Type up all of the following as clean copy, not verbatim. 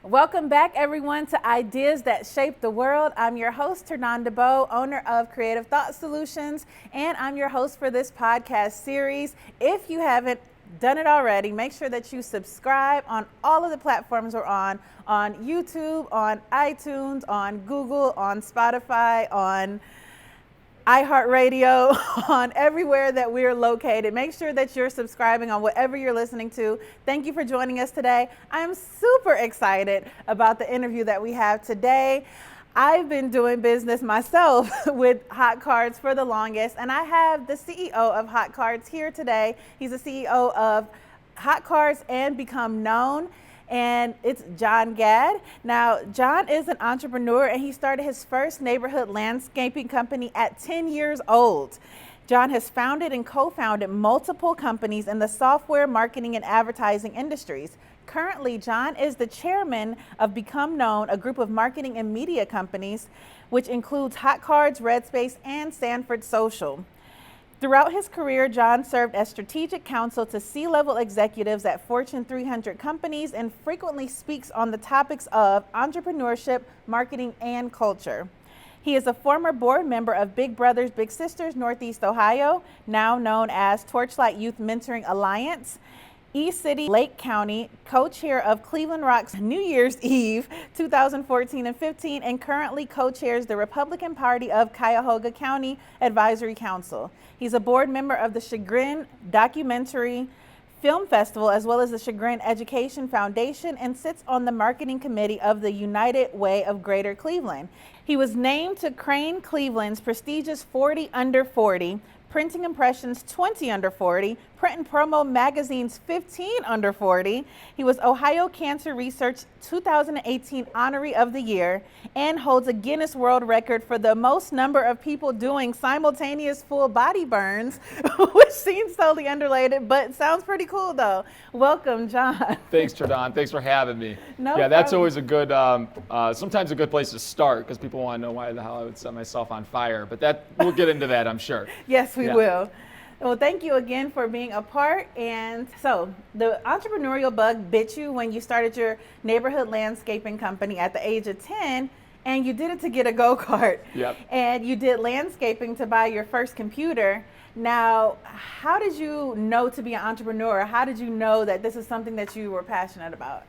Welcome back, everyone, to Ideas That Shape the World. I'm your host, Ternan DeBow, owner of Creative Thought Solutions, and I'm your host for this podcast series. If you haven't done it already, make sure that you subscribe on all of the platforms we're on YouTube, on iTunes, on Google, on Spotify, on iHeartRadio, on everywhere that we're located. Make sure that you're subscribing on whatever you're listening to. Thank you for joining us today. I'm super excited about the interview that we have today. I've been doing business myself with Hotcards for the longest, and I have the CEO of Hotcards here today. He's the CEO of Hotcards and Become Known, and it's John Gadd. Now, John is an entrepreneur, and he started his first neighborhood landscaping company at 10 years old. John has founded and co-founded multiple companies in the software, marketing, and advertising industries. Currently, John is the chairman of Become Known, a group of marketing and media companies, which includes Hotcards, Space and Sanford Social. Throughout his career, John served as strategic counsel to C-level executives at Fortune 300 companies and frequently speaks on the topics of entrepreneurship, marketing, and culture. He is a former board member of Big Brothers Big Sisters Northeast Ohio, now known as Torchlight Youth Mentoring Alliance, East City, Lake County, co-chair of Cleveland Rock's New Year's Eve 2014 and 15, and currently co-chairs the Republican Party of Cuyahoga County Advisory Council. He's a board member of the Chagrin Documentary Film Festival, as well as the Chagrin Education Foundation, and sits on the marketing committee of the United Way of Greater Cleveland. He was named to Crane Cleveland's prestigious 40 Under 40, Printing Impressions 20 Under 40, Print and Promo Magazine's 15 Under 40. He was Ohio Cancer Research 2018 Honoree of the Year and holds a Guinness World Record for the most number of people doing simultaneous full body burns, which seems totally unrelated, but sounds pretty cool though. Welcome, John. Thanks, Jordan. Thanks for having me. No yeah, problem. That's always a good, sometimes a good place to start because people want to know why the hell I would set myself on fire. But we'll get into that, I'm sure. Yes, we will. Well, thank you again for being a part. And so the entrepreneurial bug bit you when you started your neighborhood landscaping company at the age of 10, and you did it to get a go-kart. Yep. And you did landscaping to buy your first computer. Now, how did you know to be an entrepreneur? How did you know that this is something that you were passionate about?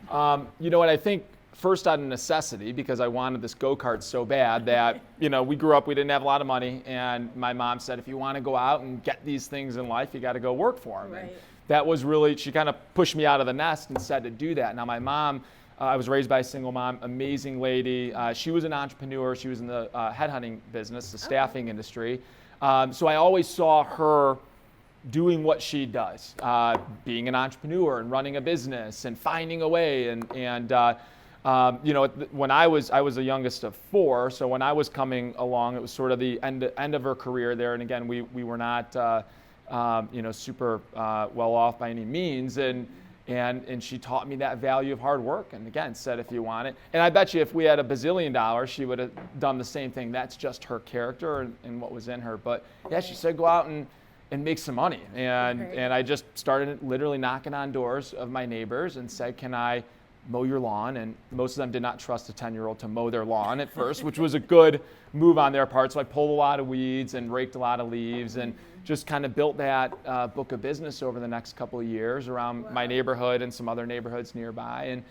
You know what, I think first out of necessity, because I wanted this go-kart so bad that, we grew up, we didn't have a lot of money, and my mom said, if you want to go out and get these things in life, you got to go work for them. Right. And that was really, she kind of pushed me out of the nest and said to do that. Now my mom, I was raised by a single mom, amazing lady. She was an entrepreneur. She was in the headhunting business, the staffing industry. So I always saw her doing what she does, being an entrepreneur and running a business and finding a way. When I was the youngest of four, so when I was coming along, it was sort of the end of her career there. And again, we were not, super well off by any means. And she taught me that value of hard work. And again, said if you want it. And I bet you if we had $1 bazillion, she would have done the same thing. That's just her character and what was in her. But yeah, she said go out and make some money. And I just started literally knocking on doors of my neighbors and said, can I mow your lawn? And most of them did not trust a 10-year-old to mow their lawn at first, which was a good move on their part. So I pulled a lot of weeds and raked a lot of leaves and just kind of built that book of business over the next couple of years around my neighborhood and some other neighborhoods nearby.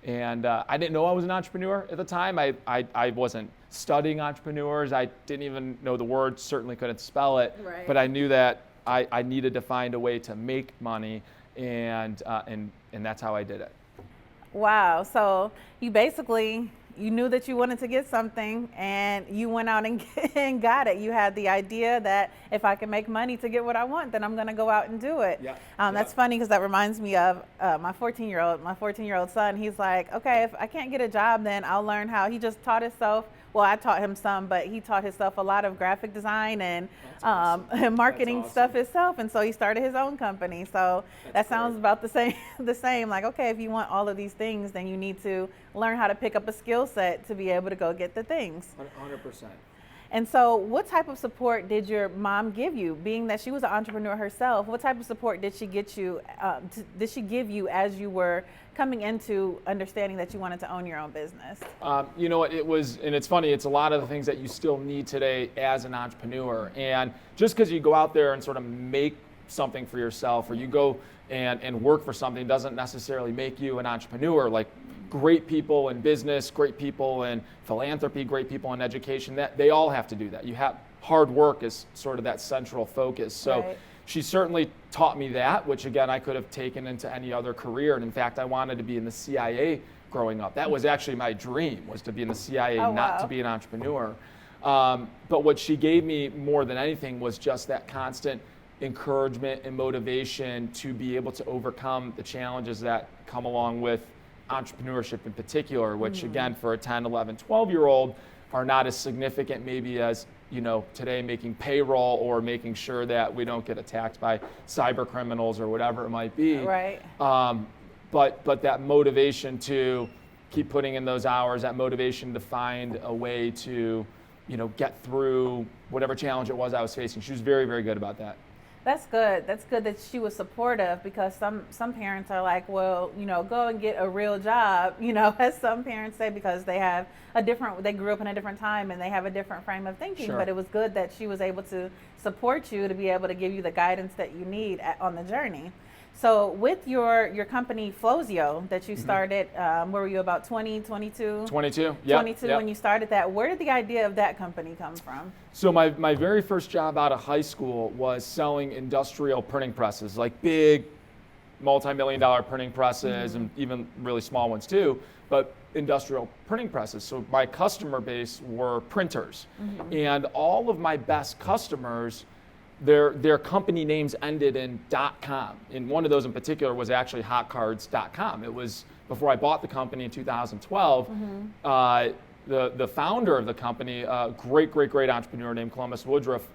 And I didn't know I was an entrepreneur at the time. I wasn't studying entrepreneurs. I didn't even know the word, certainly couldn't spell it. Right. But I knew that I needed to find a way to make money, and that's how I did it. Wow. So you knew that you wanted to get something and you went out and got it. You had the idea that if I can make money to get what I want, then I'm going to go out and do it. Yeah. That's funny because that reminds me of my 14-year-old son. He's like, okay, if I can't get a job, then I'll learn how. He just taught himself. Well, I taught him some, but he taught himself a lot of graphic design and marketing stuff himself. And so he started his own company. So that sounds about the same. Like, okay, if you want all of these things, then you need to learn how to pick up a skill set to be able to go get the things. 100%. And so what type of support did your mom give you? Being that she was an entrepreneur herself, what type of support did she get you, did she give you as you were coming into understanding that you wanted to own your own business? You know what, it was, and it's funny, it's a lot of the things that you still need today as an entrepreneur. And just because you go out there and sort of make something for yourself, or you go and work for something, doesn't necessarily make you an entrepreneur. Like, great people in business, great people in philanthropy, great people in education, that they all have to do that. You have hard work is sort of that central focus. So Right. she certainly taught me that, which again, I could have taken into any other career. And in fact, I wanted to be in the CIA growing up. That was actually my dream, was to be in the CIA, Oh, not wow. to be an entrepreneur. But what she gave me more than anything was just that constant encouragement and motivation to be able to overcome the challenges that come along with entrepreneurship in particular, which again, for a 10, 11, 12-year-old are not as significant maybe as, you know, today making payroll or making sure that we don't get attacked by cyber criminals or whatever it might be. Right. But that motivation to keep putting in those hours, that motivation to find a way to, you know, get through whatever challenge it was I was facing. She was very, very good about that. That's good. That's good that she was supportive, because some parents are like, well, you know, go and get a real job, you know, as some parents say, because they have they grew up in a different time and they have a different frame of thinking. Sure. But it was good that she was able to support you, to be able to give you the guidance that you need on the journey. So with your company Flozio that you started, where were you, about 20, 22? 22, yeah. 22 when you started that. Where did the idea of that company come from? So my very first job out of high school was selling industrial printing presses, like big multi-million-dollar printing presses, and even really small ones too, but industrial printing presses. So my customer base were printers. And all of my best customers, their company names ended in .com. And one of those in particular was actually Hotcards.com. It was before I bought the company in 2012. The founder of the company, a great entrepreneur named Columbus Woodruff,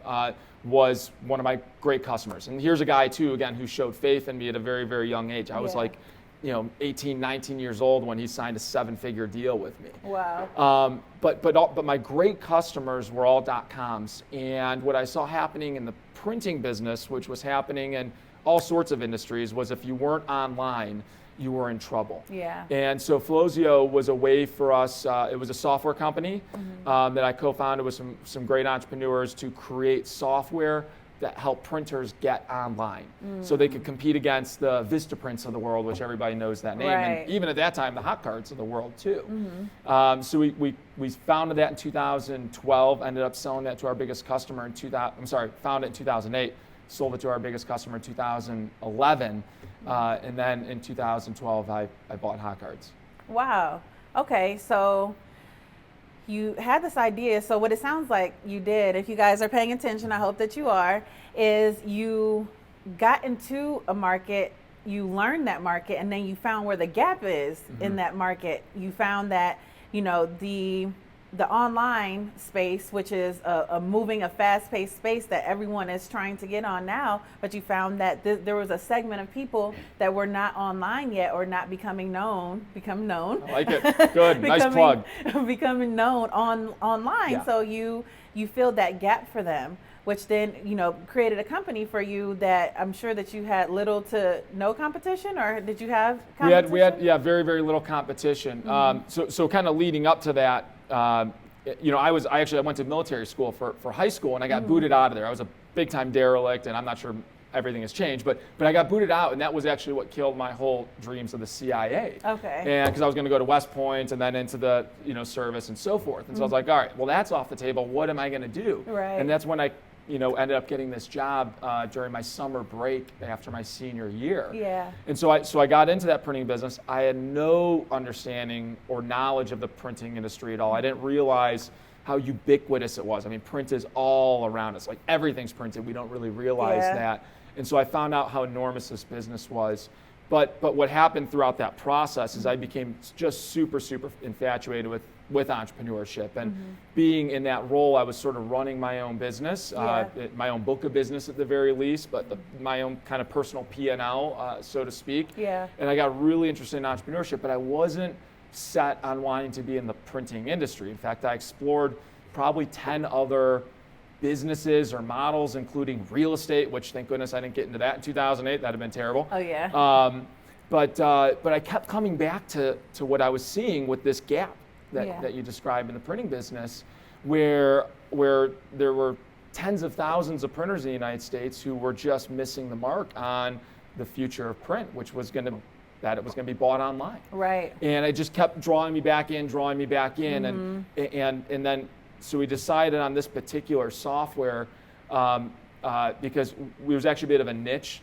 was one of my great customers. And here's a guy too, again, who showed faith in me at a very, very young age. I was like, you know, 18, 19 years old when he signed a 7-figure deal with me. Wow. But my great customers were all .coms. And what I saw happening in the printing business, which was happening in all sorts of industries, was if you weren't online, you were in trouble. Yeah. And so Flozio was a way for us, it was a software company that I co-founded with some great entrepreneurs to create software that help printers get online, so they could compete against the Vistaprints of the world, which everybody knows that name, Right. and even at that time, the Hotcards of the world too. So we founded that in 2012, ended up selling that to our biggest customer in founded it in 2008, sold it to our biggest customer in 2011, and then in 2012, I bought Hotcards. Wow. Okay, so you had this idea. So what it sounds like you did, if you guys are paying attention, I hope that you are, is you got into a market, you learned that market, and then you found where the gap is in that market. You found that, you know, the online space, which is a fast-paced space that everyone is trying to get on now, but you found that there was a segment of people that were not online yet, or not become known. I like it. Good. Nice plug. Becoming known online. Yeah. So you filled that gap for them, which then, you know, created a company for you that I'm sure that you had little to no competition, or did you have competition? We had very, very little competition. So kind of leading up to that, you know, I went to military school for high school, and I got booted out of there. I was a big time derelict, and I'm not sure everything has changed, but I got booted out, and that was actually what killed my whole dreams of the CIA. Okay. And because I was going to go to West Point and then into the, you know, service and so forth. And so I was like, all right, well, that's off the table. What am I going to do? Right. And that's when I, you know, ended up getting this job during my summer break after my senior year. Yeah. And so I got into that printing business. I had no understanding or knowledge of the printing industry at all. I didn't realize how ubiquitous it was. I mean, print is all around us. Like, everything's printed. We don't really realize that. And so I found out how enormous this business was. But what happened throughout that process is I became just super infatuated with entrepreneurship, and being in that role, I was sort of running my own business, my own book of business at the very least, but my own kind of personal P&L, so to speak. Yeah. And I got really interested in entrepreneurship, but I wasn't set on wanting to be in the printing industry. In fact, I explored probably 10 other businesses or models, including real estate, which thank goodness I didn't get into that in 2008. That'd have been terrible. Oh yeah. But I kept coming back to what I was seeing with this gap that you described in the printing business, where there were tens of thousands of printers in the United States who were just missing the mark on the future of print, which was that it was going to be bought online. Right. And it just kept drawing me back in, and then so we decided on this particular software because it was actually a bit of a niche.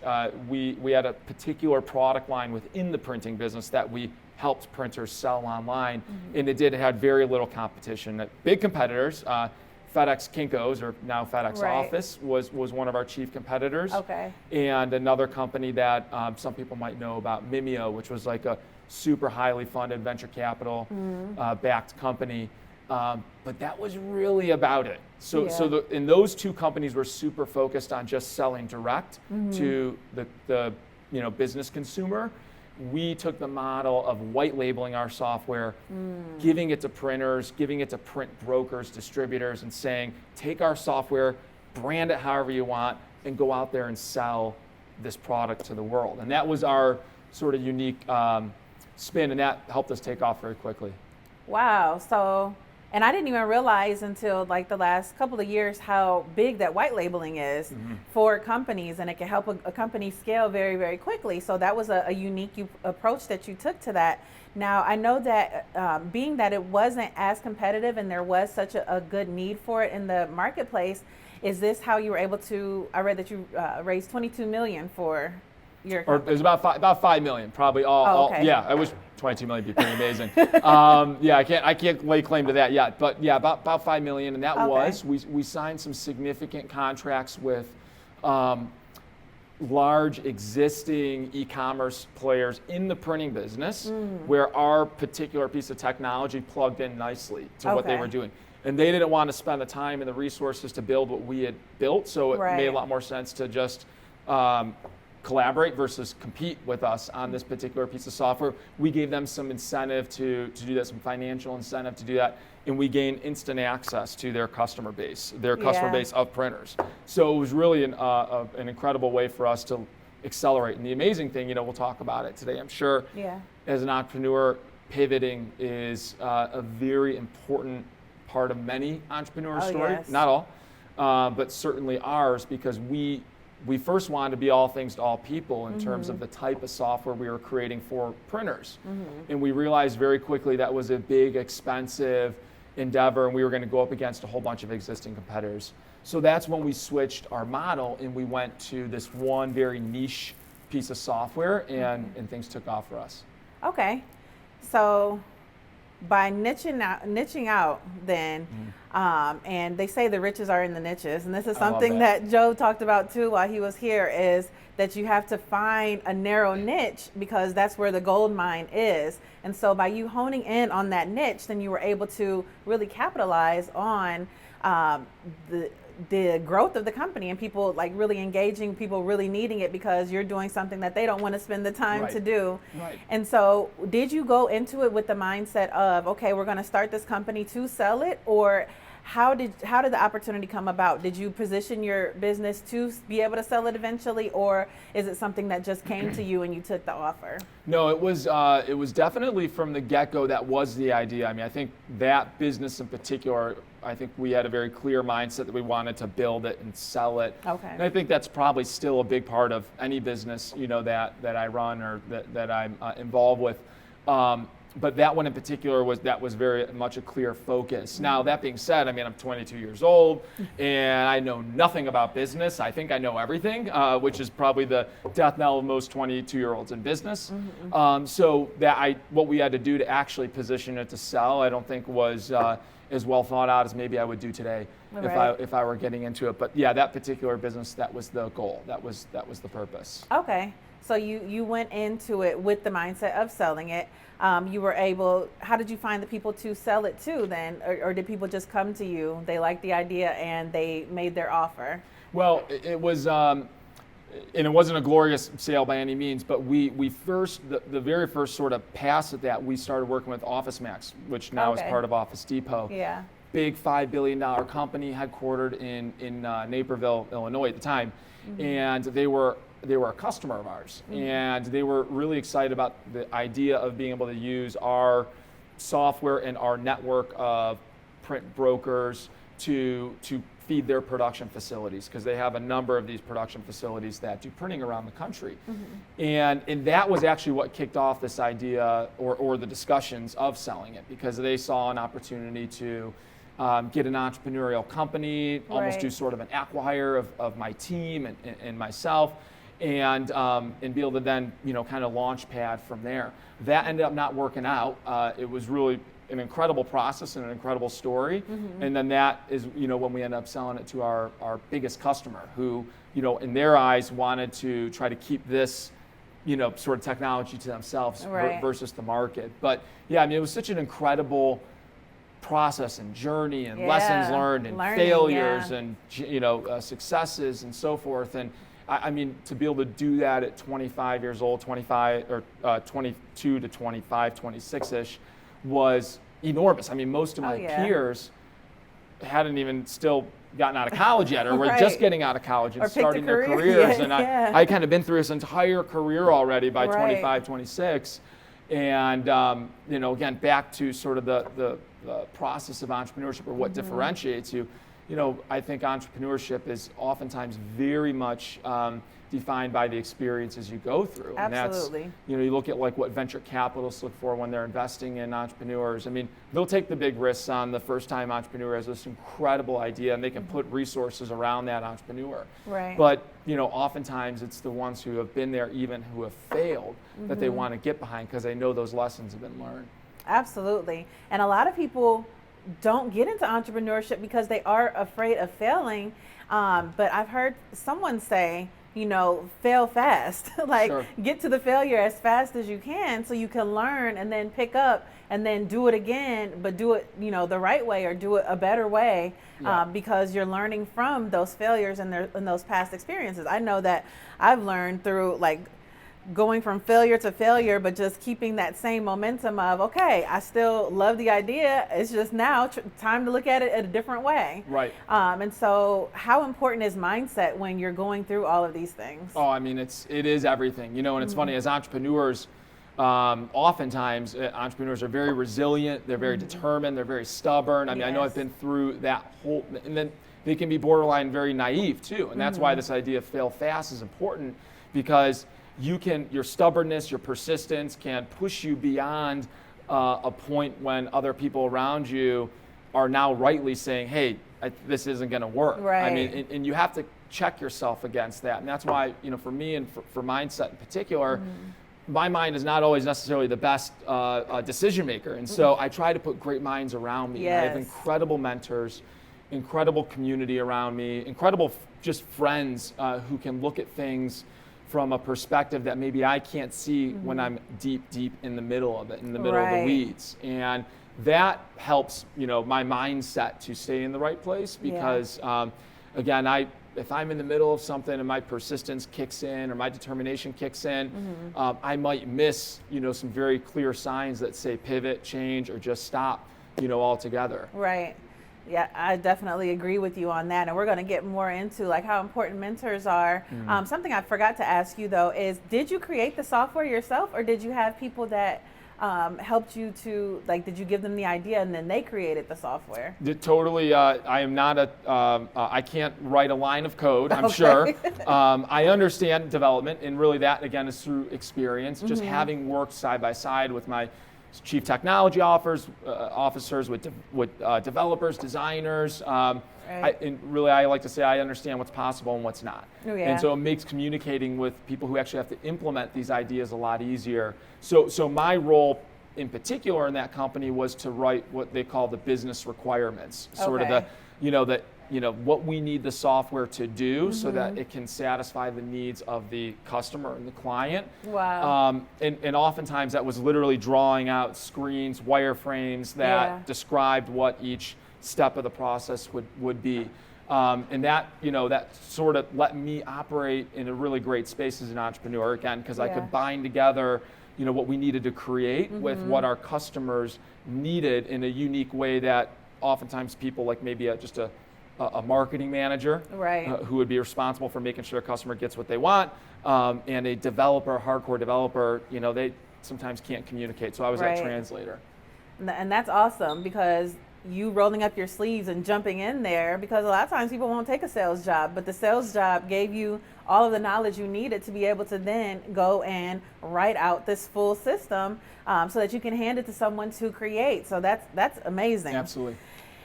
We had a particular product line within the printing business that we helped printers sell online, and it had very little competition. Big competitors, FedEx Kinko's, or now FedEx Office, was one of our chief competitors. Okay. And another company that some people might know about, Mimeo, which was like a super highly funded venture capital backed company. But that was really about it. And those two companies were super focused on just selling direct to the business consumer. We took the model of white labeling our software, giving it to printers, giving it to print brokers, distributors, and saying, take our software, brand it however you want, and go out there and sell this product to the world. And that was our sort of unique spin, and that helped us take off very quickly. Wow. So, and I didn't even realize until like the last couple of years how big that white labeling is for companies, and it can help a company scale very, very quickly. So that was a unique approach that you took to that. Now, I know that being that it wasn't as competitive and there was such a good need for it in the marketplace, is this how you were able to, I read that you raised $22 million for your company. Or it was about 5 million, probably all. Okay. Yeah, I wish 22 million would be pretty amazing. I can't lay claim to that yet, but yeah, about 5 million, and that was we signed some significant contracts with large existing e-commerce players in the printing business, where our particular piece of technology plugged in nicely to what they were doing. And they didn't want to spend the time and the resources to build what we had built, so it made a lot more sense to just collaborate versus compete with us on this particular piece of software. We gave them some incentive to do that, some financial incentive to do that, and we gained instant access to their customer base of printers. So it was really an incredible way for us to accelerate. And the amazing thing, we'll talk about it today, I'm sure, as an entrepreneur, pivoting is a very important part of many entrepreneurs' story. Yes. Not all, but certainly ours, because we first wanted to be all things to all people in terms of the type of software we were creating for printers. And we realized very quickly that was a big, expensive endeavor, and we were going to go up against a whole bunch of existing competitors. So that's when we switched our model, and we went to this one very niche piece of software, and things took off for us. Okay. So by niching out then, and they say the riches are in the niches, and this is something that Joe talked about too while he was here, is that you have to find a narrow niche because that's where the gold mine is. And so by you honing in on that niche, then you were able to really capitalize on the growth of the company and people like really engaging, people really needing it because you're doing something that they don't want to spend the time to do. Right. And so did you go into it with the mindset of, okay, we're going to start this company to sell it, or how did the opportunity come about? Did you position your business to be able to sell it eventually, or is it something that just came to you and you took the offer? No, it was definitely from the get-go that was the idea. I mean, I think that business in particular, I think we had a very clear mindset that we wanted to build it and sell it. Okay. And I think that's probably still a big part of any business, that I run or that I'm involved with. But that one in particular was very much a clear focus. Now, that being said, I mean, I'm 22 years old and I know nothing about business. I think I know everything, which is probably the death knell of most 22-year-olds in business. So what we had to do to actually position it to sell, I don't think was as well thought out as maybe I would do today if I were getting into it. But yeah, that particular business, that was the goal. That was the purpose. Okay. So you went into it with the mindset of selling it. You were able, how did you find the people to sell it to then? Or did people just come to you, they liked the idea and they made their offer? Well, it was, and it wasn't a glorious sale by any means, but we the very first sort of pass at that, we started working with Office Max, which now is part of Office Depot. Yeah. big $5 billion company headquartered in Naperville, Illinois at the time, and they were a customer of ours, and they were really excited about the idea of being able to use our software and our network of print brokers to feed their production facilities, because they have a number of these production facilities that do printing around the country. And that was actually what kicked off this idea or the discussions of selling it, because they saw an opportunity to get an entrepreneurial company, almost do sort of an acqui-hire of my team and myself, and be able to then, kind of launch pad from there. That ended up not working out. It was really an incredible process and an incredible story. And then that is, when we ended up selling it to our biggest customer, who, in their eyes wanted to try to keep this, sort of technology to themselves versus the market. But yeah, I mean, it was such an incredible process and journey and lessons learned and failures and, successes and so forth. And I mean, to be able to do that at 25 years old, 25 or 22 to 25, 26-ish, was enormous. I mean, most of my peers hadn't even still gotten out of college yet, or were just getting out of college and starting their careers. And I kind of been through this entire career already by 25, 26. And, again, back to sort of the process of entrepreneurship, or what differentiates you. I think entrepreneurship is oftentimes very much defined by the experiences you go through. Absolutely. And that's, you look at like what venture capitalists look for when they're investing in entrepreneurs. I mean, they'll take the big risks on the first-time entrepreneur as this incredible idea, and they can put resources around that entrepreneur. Right. But, oftentimes it's the ones who have been there, even who have failed, that they want to get behind, because they know those lessons have been learned. Absolutely. And a lot of people don't get into entrepreneurship because they are afraid of failing. But I've heard someone say, fail fast. Get to the failure as fast as you can, so you can learn and then pick up and then do it again, but do it, the right way, or do it a better way, because you're learning from those failures and those past experiences. I know that I've learned through going from failure to failure, but just keeping that same momentum of, okay, I still love the idea. It's just now time to look at it a different way. Right. And so how important is mindset when you're going through all of these things? Oh, I mean, it is everything, and it's funny, as entrepreneurs, oftentimes entrepreneurs are very resilient, they're very determined, they're very stubborn. I mean, I know I've been through that whole, and then they can be borderline very naive too. And that's why this idea of fail fast is important, because your stubbornness, your persistence can push you beyond a point when other people around you are now rightly saying, hey, this isn't going to work. Right. I mean, and you have to check yourself against that. And that's why, for me and for mindset in particular, my mind is not always necessarily the best decision maker. And so I try to put great minds around me. Yes. I have incredible mentors, incredible community around me, incredible just friends who can look at things from a perspective that maybe I can't see when I'm deep in the middle of it, in the middle of the weeds. And that helps, my mindset to stay in the right place, because again, if I'm in the middle of something and my persistence kicks in, or my determination kicks in, I might miss, some very clear signs that say pivot, change, or just stop, altogether. Right. Yeah, I definitely agree with you on that. And we're going to get more into how important mentors are. Something I forgot to ask you though is, did you create the software yourself, or did you have people that helped you to, did you give them the idea and then they created the software? Totally. I am not I can't write a line of code, I'm sure. I understand development, and really that again is through experience, just having worked side by side with my chief technology officers, with developers, designers. And really, I like to say I understand what's possible and what's not. And so it makes communicating with people who actually have to implement these ideas a lot easier. So my role in particular in that company was to write what they call the business requirements, sort of what we need the software to do so that it can satisfy the needs of the customer and the client. Wow. And oftentimes that was literally drawing out screens, wireframes that described what each step of the process would be. And that, that sort of let me operate in a really great space as an entrepreneur, again, because I could bind together what we needed to create with what our customers needed in a unique way that oftentimes people like maybe just a marketing manager, right, who would be responsible for making sure a customer gets what they want, and a developer, hardcore developer, they sometimes can't communicate. So I was that translator. And that's awesome, because you rolling up your sleeves and jumping in there, because a lot of times people won't take a sales job, but the sales job gave you all of the knowledge you needed to be able to then go and write out this full system, so that you can hand it to someone to create. So that's amazing. Absolutely.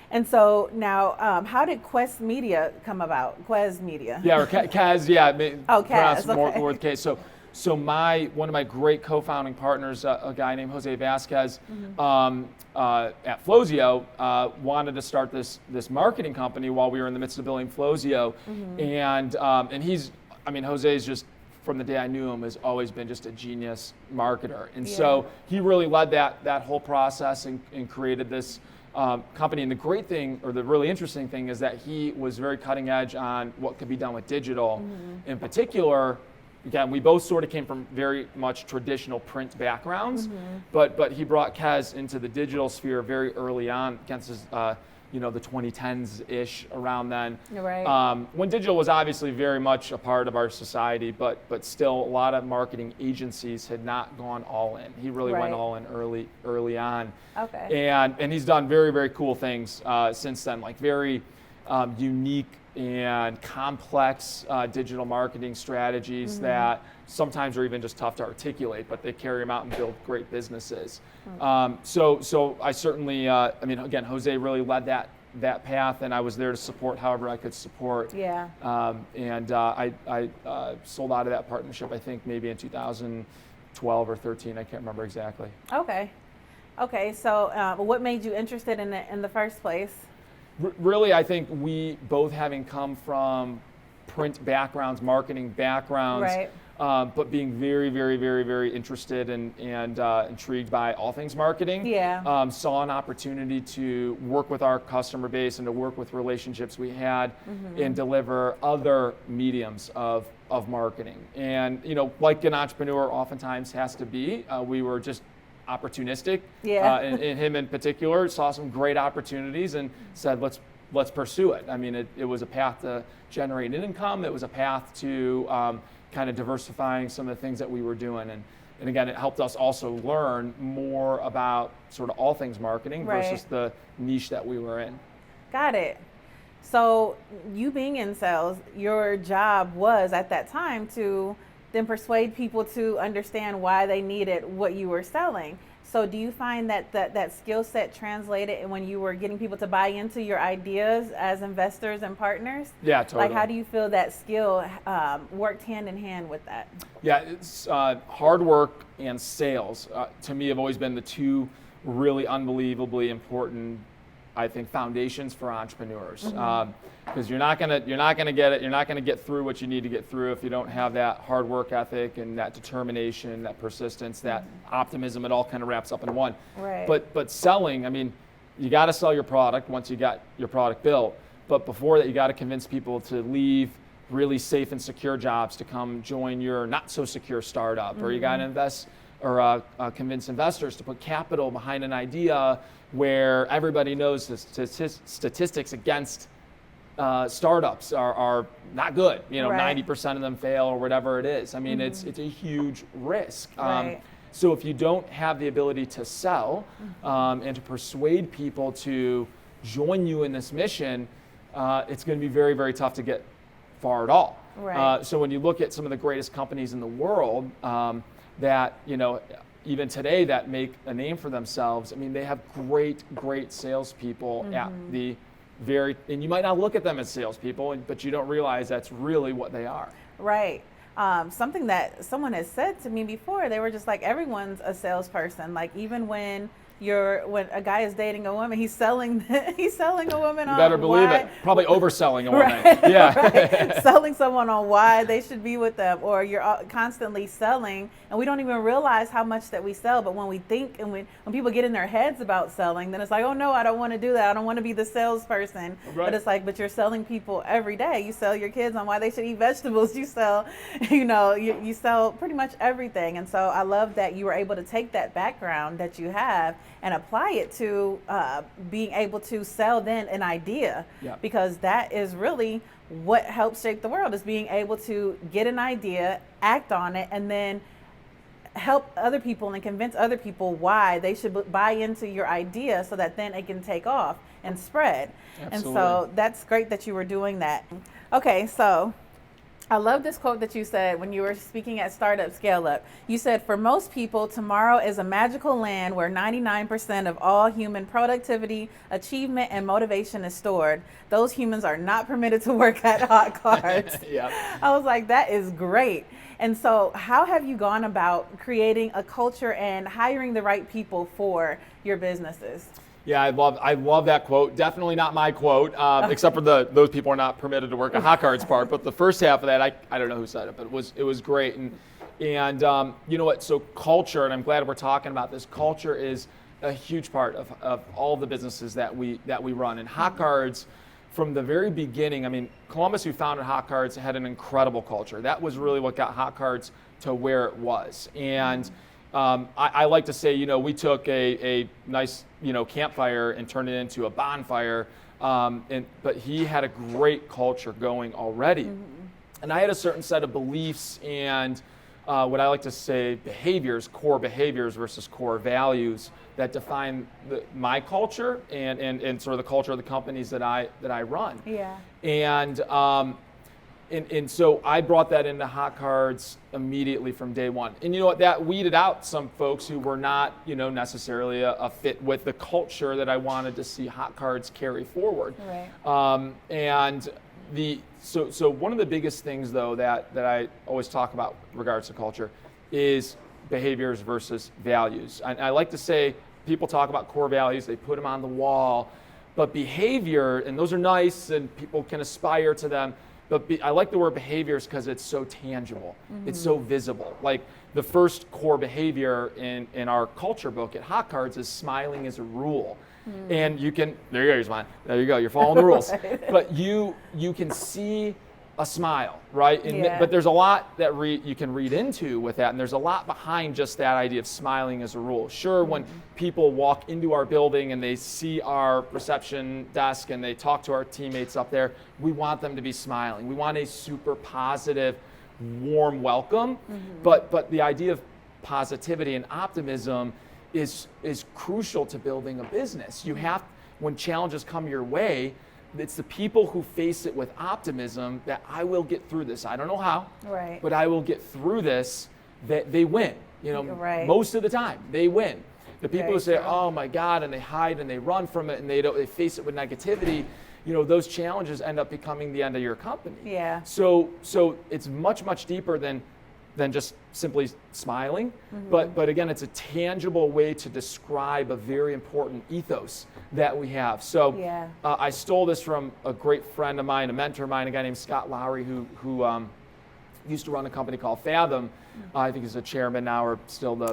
And so now, how did Quest Media come about? Quest Media. Yeah, or Kaz. Yeah. Kaz. Okay. More with K. So one of my great co-founding partners, a guy named Jose Vasquez, at Flowzio, wanted to start this marketing company while we were in the midst of building Flowzio, and Jose's just, from the day I knew him, has always been just a genius marketer, and so he really led that whole process and created this company. And the great thing, or the really interesting thing, is that he was very cutting edge on what could be done with digital. In particular, again, we both sort of came from very much traditional print backgrounds, but he brought Kaz into the digital sphere very early on, against his, the 2010s-ish, around then. Right. When digital was obviously very much a part of our society, but still a lot of marketing agencies had not gone all in. He really went all in early on. Okay. And he's done very, very cool things since then, like very unique and complex digital marketing strategies that sometimes are even just tough to articulate, but they carry them out and build great businesses. So I certainly, again, Jose really led that path, and I was there to support however I could support. Yeah. I sold out of that partnership, I think maybe in 2012 or 13, I can't remember exactly. Okay. So what made you interested in it in the first place? Really, I think we both, having come from print backgrounds, marketing backgrounds, but being very, very, very, very interested and intrigued by all things marketing, saw an opportunity to work with our customer base and to work with relationships we had and deliver other mediums of marketing. And like an entrepreneur oftentimes has to be, we were just opportunistic. And him in particular saw some great opportunities and said, let's pursue it. I mean, it was a path to generate an income. It was a path to kind of diversifying some of the things that we were doing. And again, it helped us also learn more about sort of all things marketing versus the niche that we were in. Got it. So you being in sales, your job was at that time to then persuade people to understand why they needed what you were selling. So do you find that skill set translated when you were getting people to buy into your ideas as investors and partners? Yeah, totally. Like, how do you feel that skill worked hand in hand with that? Yeah, it's hard work and sales, to me, have always been the two really unbelievably important, I think, foundations for entrepreneurs. Because you're not gonna get it. You're not gonna get through what you need to get through if you don't have that hard work ethic and that determination, that persistence, that optimism. It all kind of wraps up in one. Right. But selling, I mean, you got to sell your product once you got your product built. But before that, you got to convince people to leave really safe and secure jobs to come join your not so secure startup, or you got to invest or convince investors to put capital behind an idea where everybody knows the statistics against startups are not good. 90% of them fail or whatever it is. I mean, it's a huge risk. So if you don't have the ability to sell and to persuade people to join you in this mission, it's going to be very, very tough to get far at all. So when you look at some of the greatest companies in the world that, even today, that make a name for themselves, I mean, they have great salespeople at the and you might not look at them as salespeople, but you don't realize that's really what they are. Right. Something that someone has said to me before, they were just like, everyone's a salesperson. Like, even when a guy is dating a woman, he's selling a woman on you better believe it. Probably overselling a woman. Right. Selling someone on why they should be with them, or you're constantly selling, and we don't even realize how much that we sell. But when we think and when people get in their heads about selling, then it's like, oh no, I don't want to do that. I don't want to be the salesperson. But it's like, but you're selling people every day. You sell your kids on why they should eat vegetables. You sell, you sell pretty much everything. And so I love that you were able to take that background that you have and apply it to being able to sell then an idea. Yeah. Because that is really what helps shape the world, is being able to get an idea, act on it, and then help other people and convince other people why they should buy into your idea, so that then it can take off and spread. Absolutely. And so that's great that you were doing that. Okay, so I love this quote that you said when you were speaking at Startup Scale Up. You said, "For most people, tomorrow is a magical land where 99% of all human productivity, achievement, and motivation is stored. Those humans are not permitted to work at Hotcards." Yeah. I was like, that is great. And so how have you gone about creating a culture and hiring the right people for your businesses? Yeah, I love that quote. Definitely not my quote, except for those people are not permitted to work at Hotcards part. But the first half of that, I don't know who said it, but it was great. And you know what? So culture, and I'm glad we're talking about this. Culture is a huge part of all the businesses that we run. And Hotcards, from the very beginning, I mean, Columbus, who founded Hotcards, had an incredible culture. That was really what got Hotcards to where it was. And I like to say, we took a nice, campfire and turned it into a bonfire. But he had a great culture going already. Mm-hmm. And I had a certain set of beliefs and what I like to say behaviors, core behaviors versus core values that define my culture and sort of the culture of the companies that I run. Yeah. And so I brought that into Hotcards immediately from day one. And you know what, that weeded out some folks who were not, necessarily a fit with the culture that I wanted to see Hotcards carry forward. Right. So one of the biggest things though that I always talk about in regards to culture is behaviors versus values. I like to say, people talk about core values, they put them on the wall, but behavior, and those are nice and people can aspire to them, but I like the word behaviors because it's so tangible. Mm-hmm. It's so visible. Like the first core behavior in our culture book at Hotcards is smiling is a rule. Mm. And you can, there you go, you're smiling. There you go, you're following the rules. Right. But you can see a smile, right? But there's a lot that you can read into with that, and there's a lot behind just that idea of smiling as a rule. Sure, when people walk into our building and they see our reception desk and they talk to our teammates up there, we want them to be smiling. We want a super positive, warm welcome, but the idea of positivity and optimism is crucial to building a business. You have, when challenges come your way, it's the people who face it with optimism that I will get through this. I don't know how, right, but I will get through this, that they win. Right. Most of the time they win. The people Very who say, true. "Oh my God," and they hide and they run from it and they face it with negativity, those challenges end up becoming the end of your company. Yeah. So it's much deeper than just simply smiling. Mm-hmm. But again, it's a tangible way to describe a very important ethos that we have. So I stole this from a great friend of mine, a mentor of mine, a guy named Scott Lowry, who used to run a company called Fathom. I think he's a chairman now, or still the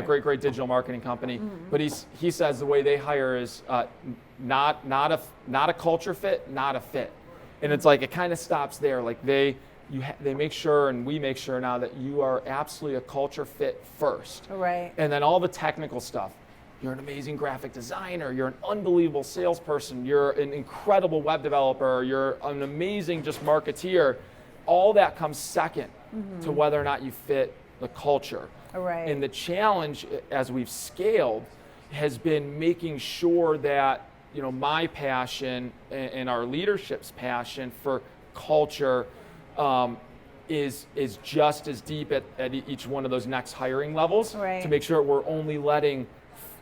great digital marketing company. Mm-hmm. But he says the way they hire is not a culture fit, not a fit. And it's like it kind of stops there. Like they make sure, and we make sure now, that you are absolutely a culture fit first. Right. And then all the technical stuff. You're an amazing graphic designer. You're an unbelievable salesperson. You're an incredible web developer. You're an amazing just marketeer. All that comes second to whether or not you fit the culture. Right. And the challenge as we've scaled has been making sure that my passion and our leadership's passion for culture is just as deep at each one of those next hiring levels, right, to make sure we're only letting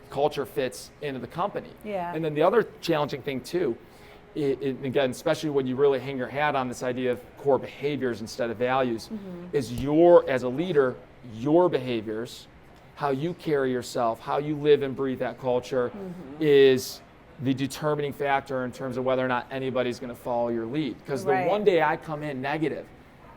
culture fits into the company. Yeah. And then the other challenging thing too, again, especially when you really hang your hat on this idea of core behaviors instead of values, is as a leader, your behaviors, how you carry yourself, how you live and breathe that culture is the determining factor in terms of whether or not anybody's going to follow your lead. Because the one day I come in negative,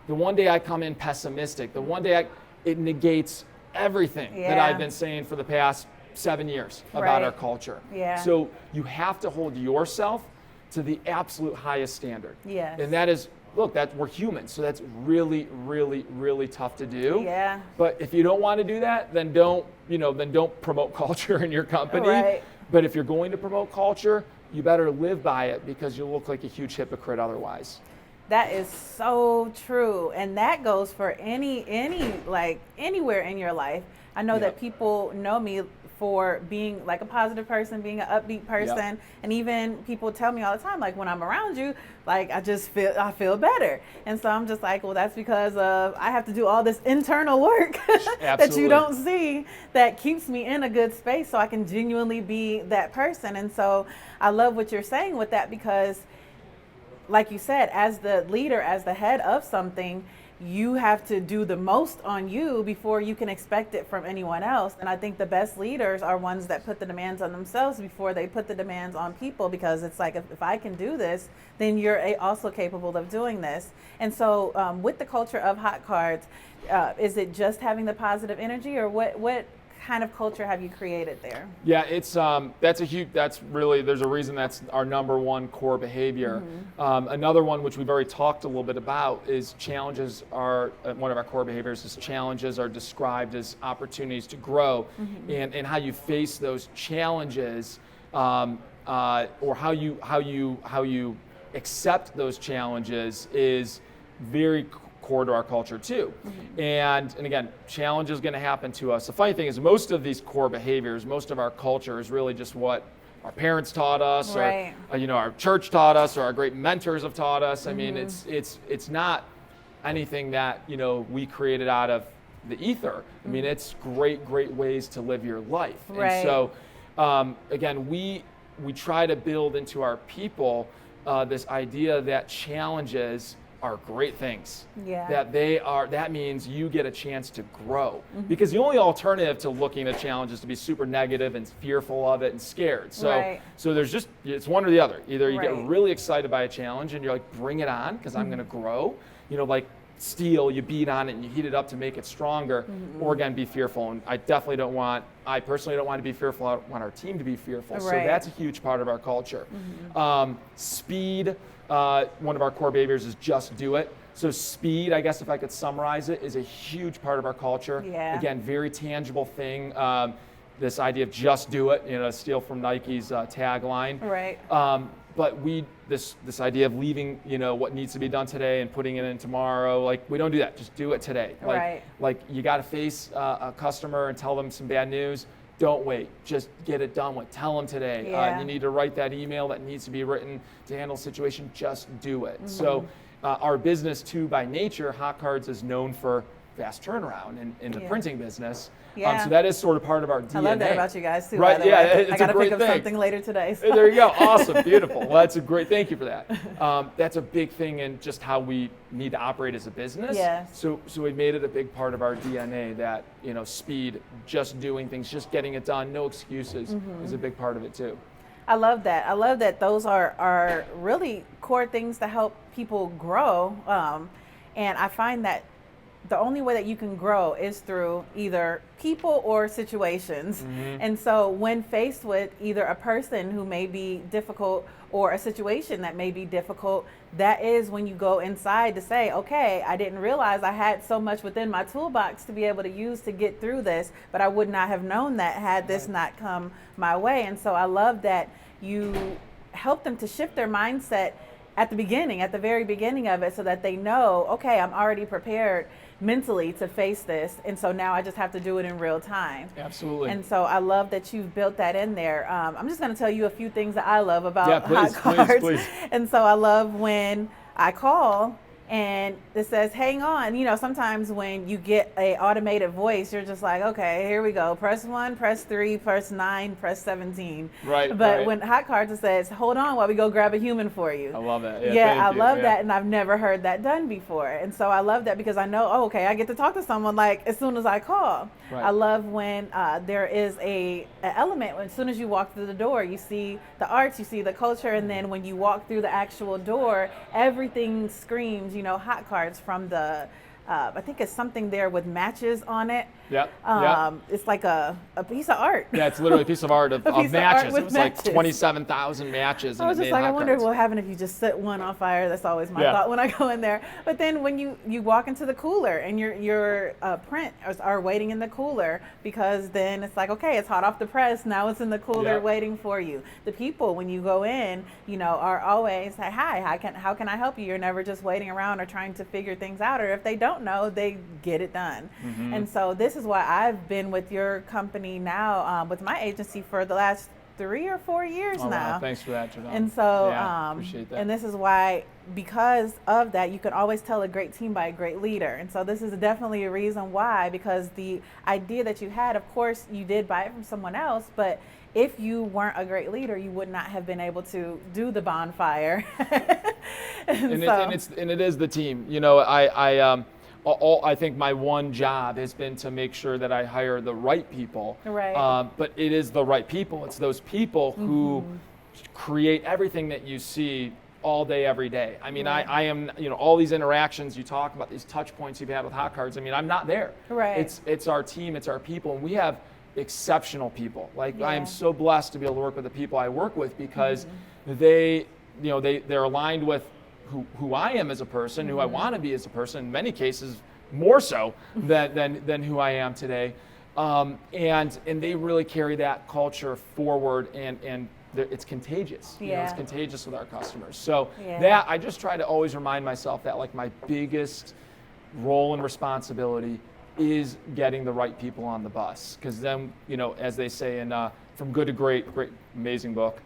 the one day I come in pessimistic, the one day it negates everything that I've been saying for the past 7 years about our culture. Yeah. So you have to hold yourself to the absolute highest standard. Yes. And that is look, we're humans, so that's really, really, really tough to do. Yeah. But if you don't want to do that, then don't promote culture in your company. Right. But if you're going to promote culture, you better live by it, because you'll look like a huge hypocrite otherwise. That is so true. And that goes for anywhere in your life. I know that people know me for being like a positive person, being an upbeat person. And even people tell me all the time, like, when I'm around you, like, I feel better. And so I'm just like, well, that's because I have to do all this internal work that you don't see, that keeps me in a good space so I can genuinely be that person. And so I love what you're saying with that, because like you said, as the leader, as the head of something, you have to do the most on you before you can expect it from anyone else. And I think the best leaders are ones that put the demands on themselves before they put the demands on people, because it's like, if I can do this, then you're also capable of doing this. And so with the culture of Hotcards, is it just having the positive energy, or what kind of culture have you created there? Yeah, it's there's a reason that's our number one core behavior. Another one, which we've already talked a little bit about, is challenges are one of our core behaviors. Is challenges are described as opportunities to grow, and how you face those challenges, or how you accept those challenges is very core to our culture too. And again, challenge is going to happen to us. The funny thing is, most of these core behaviors, most of our culture is really just what our parents taught us, or our church taught us, or our great mentors have taught us. I mean, it's not anything that we created out of the ether. I mean, it's great ways to live your life. And so again, we try to build into our people this idea that challenges are great things. That means you get a chance to grow. Because the only alternative to looking at challenges is to be super negative and fearful of it and scared. So there's it's one or the other. Either you get really excited by a challenge and you're like, bring it on, because I'm going to grow. Like steel, you beat on it and you heat it up to make it stronger, or again, be fearful. And I personally don't want to be fearful. I want our team to be fearful. So that's a huge part of our culture. Speed. One of our core behaviors is just do it. So speed, I guess if I could summarize it, is a huge part of our culture. Again, very tangible thing. This idea of just do it, steal from Nike's tagline. But this idea of leaving, what needs to be done today and putting it in tomorrow, like, we don't do that. Just do it today. Like you got to face a customer and tell them some bad news. Don't wait. Just get it done with. Tell them today. You need to write that email that needs to be written to handle the situation. Just do it. So our business, too, by nature, Hotcards is known for fast turnaround in the printing business. So that is sort of part of our DNA. I love that about you guys, too. Right? By the way. I got to pick up thing. something later today. So. There you go. Awesome. Beautiful. Well, that's a great. Thank you for that. That's a big thing in just how we need to operate as a business. So we made it a big part of our DNA that speed, just doing things, just getting it done, no excuses, is a big part of it too. I love that. I love that those are really core things to help people grow. And I find that the only way that you can grow is through either people or situations. And so when faced with either a person who may be difficult or a situation that may be difficult, that is when you go inside to say, okay, I didn't realize I had so much within my toolbox to be able to use to get through this, but I would not have known that had this not come my way. And so I love that you help them to shift their mindset at the very beginning of it, so that they know, okay, I'm already prepared mentally to face this, and so now I just have to do it in real time. Absolutely. And so I love that you've built that in there. I'm just going to tell you a few things that I love about Hotcards. Please. And so I love when I call and it says, hang on. Sometimes when you get a automated voice, you're just like, okay, here we go. Press 1, press 3, press 9, press 17. But when Hotcards, it says, hold on while we go grab a human for you. I love that. I love that, and I've never heard that done before. And so I love that, because I know, okay, I get to talk to someone like as soon as I call. I love when there is an element, as soon as you walk through the door, you see the arts, you see the culture, and then when you walk through the actual door, everything screams, Hotcards, from the I think it's something there with matches on it. Yep. It's like a piece of art. Yeah, it's literally a piece of art of matches. It was matches. like 27,000 matches. I was just like, I wonder what happened if you just set one on fire. That's always my thought when I go in there. But then when you walk into the cooler and your print are waiting in the cooler, because then it's like, okay, it's hot off the press. Now it's in the cooler waiting for you. The people, when you go in, are always like, hi, how can I help you? You're never just waiting around or trying to figure things out. Or if they don't know, they get it done. Mm-hmm. And so this is why I've been with your company now, with my agency for the last 3 or 4 years now. Wow. Thanks for that, Javon. And so, appreciate that. And this is why, because of that, you can always tell a great team by a great leader. And so this is definitely a reason why, because the idea that you had, of course, you did buy it from someone else, but if you weren't a great leader, you would not have been able to do the bonfire. and it is the team. I think my one job has been to make sure that I hire the right people. Right. But it is the right people. It's those people who create everything that you see all day, every day. I mean, I am, all these interactions you talk about, these touch points you've had with Hotcards. I mean, I'm not there. Right. It's our team, it's our people, and we have exceptional people. I am so blessed to be able to work with the people I work with, because they're aligned with who I am as a person, who I want to be as a person, in many cases more so than who I am today. And they really carry that culture forward, and it's contagious. It's contagious with our customers. So that I just try to always remind myself that my biggest role and responsibility is getting the right people on the bus, because then, as they say in From Good to Great, amazing book,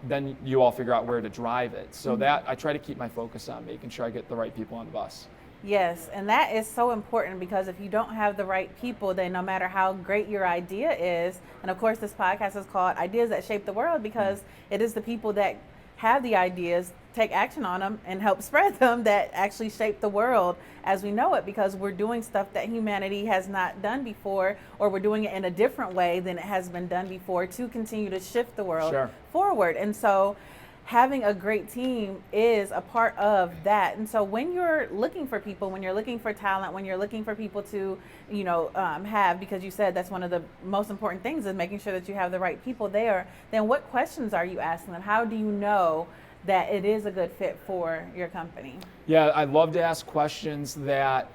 then you all figure out where to drive it. So that I try to keep my focus on making sure I get the right people on the bus. Yes, and that is so important, because if you don't have the right people, then no matter how great your idea is, and of course this podcast is called Ideas That Shape the World, because it is the people that have the ideas, take action on them, and help spread them, that actually shape the world as we know it, because we're doing stuff that humanity has not done before, or we're doing it in a different way than it has been done before, to continue to shift the world forward. And so having a great team is a part of that. And so when you're looking for people, when you're looking for talent, when you're looking for people to, have, because you said that's one of the most important things, is making sure that you have the right people there, then what questions are you asking them? How do you know that it is a good fit for your company? Yeah, I love to ask questions that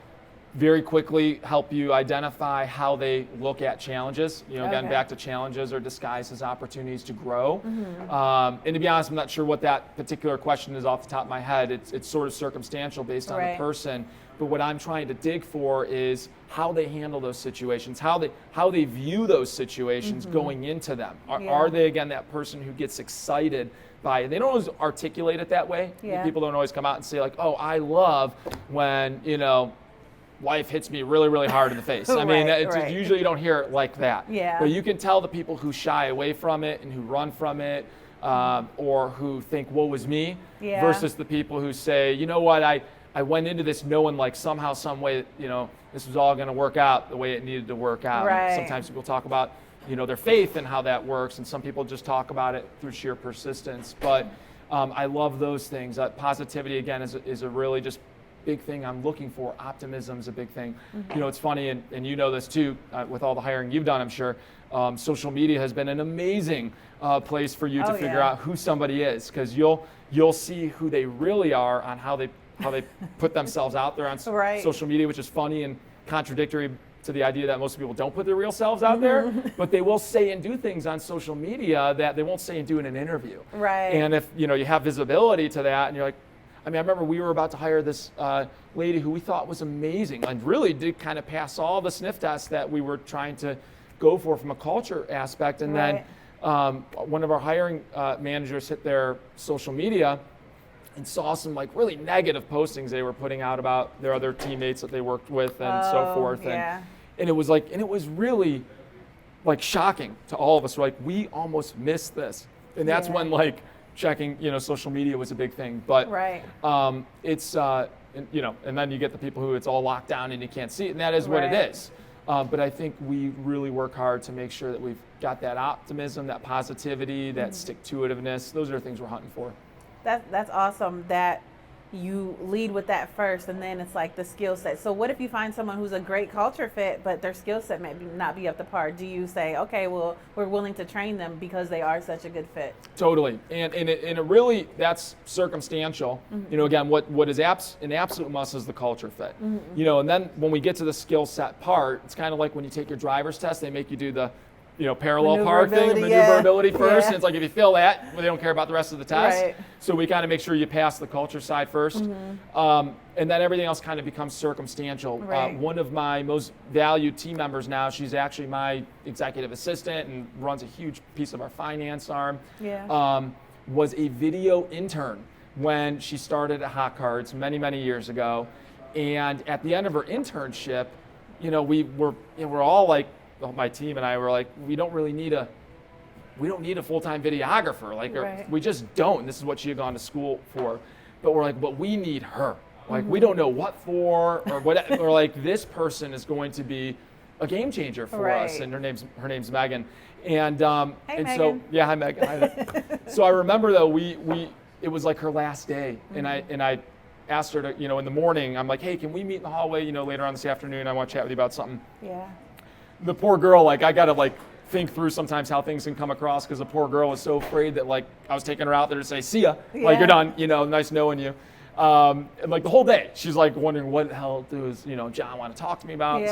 very quickly help you identify how they look at challenges. Again, back to challenges are disguised as opportunities to grow. And to be honest, I'm not sure what that particular question is off the top of my head. It's sort of circumstantial based on the person. But what I'm trying to dig for is how they handle those situations, how they view those situations going into them. Are they, again, that person who gets excited by it? They don't always articulate it that way. People don't always come out and say oh, I love when, life hits me really, really hard in the face. I mean, usually you don't hear it like that. But you can tell the people who shy away from it and who run from it, or who think, woe is me, versus the people who say, you know what, I went into this knowing somehow, some way, this was all going to work out the way it needed to work out. Sometimes people talk about, their faith and how that works, and some people just talk about it through sheer persistence. But I love those things. Positivity, again, is a really just big thing I'm looking for. Optimism is a big thing. It's funny, and you know this too, with all the hiring you've done, I'm sure, social media has been an amazing place for you to figure out who somebody is, because you'll see who they really are on how they put themselves out there on social media, which is funny and contradictory to the idea that most people don't put their real selves out there, but they will say and do things on social media that they won't say and do in an interview. And if you have visibility to that, and you're like, I remember we were about to hire this lady who we thought was amazing and really did kind of pass all the sniff tests that we were trying to go for from a culture aspect. And then one of our hiring managers hit their social media and saw some really negative postings they were putting out about their other teammates that they worked with and so forth. And it was really shocking to all of us. We're like, we almost missed this. And that's when checking, social media was a big thing. But it's, and then you get the people who it's all locked down and you can't see it, and that is what it is. But I think we really work hard to make sure that we've got that optimism, that positivity, that stick-to-itiveness. Those are the things we're hunting for. That's awesome that you lead with that first, and then it's like the skill set. So what if you find someone who's a great culture fit, but their skill set maybe not be up to par? Do you say, okay, well, we're willing to train them because they are such a good fit? Totally, and it really, that's circumstantial. Again, what is an absolute must is the culture fit. And then when we get to the skill set part, it's kind of like when you take your driver's test, they make you do the parallel park thing, maneuverability first. And it's like if you fail that, well, they don't care about the rest of the test. Right. So we kind of make sure you pass the culture side first. And then everything else kind of becomes circumstantial. Right. One of my most valued team members now, she's actually my executive assistant and runs a huge piece of our finance arm, was a video intern when she started at Hotcards many, many years ago. And at the end of her internship, we're all like, my team and I were like, we don't need a full-time videographer. Like, we just don't. This is what she had gone to school for. But we're like, but we need her. Like, we don't know what for or what. Or like, this person is going to be a game changer for us. And her name's Megan. And Hey, and Megan. so yeah, hi Megan. So I remember though it was like her last day, and I asked her to in the morning. I'm like, hey, can we meet in the hallway? Later on this afternoon. I want to chat with you about something. Yeah. The poor girl, like, I gotta like think through sometimes how things can come across, because the poor girl was so afraid that like I was taking her out there to say see ya, like you're done, nice knowing you. And like the whole day she's like wondering what the hell does John want to talk to me about.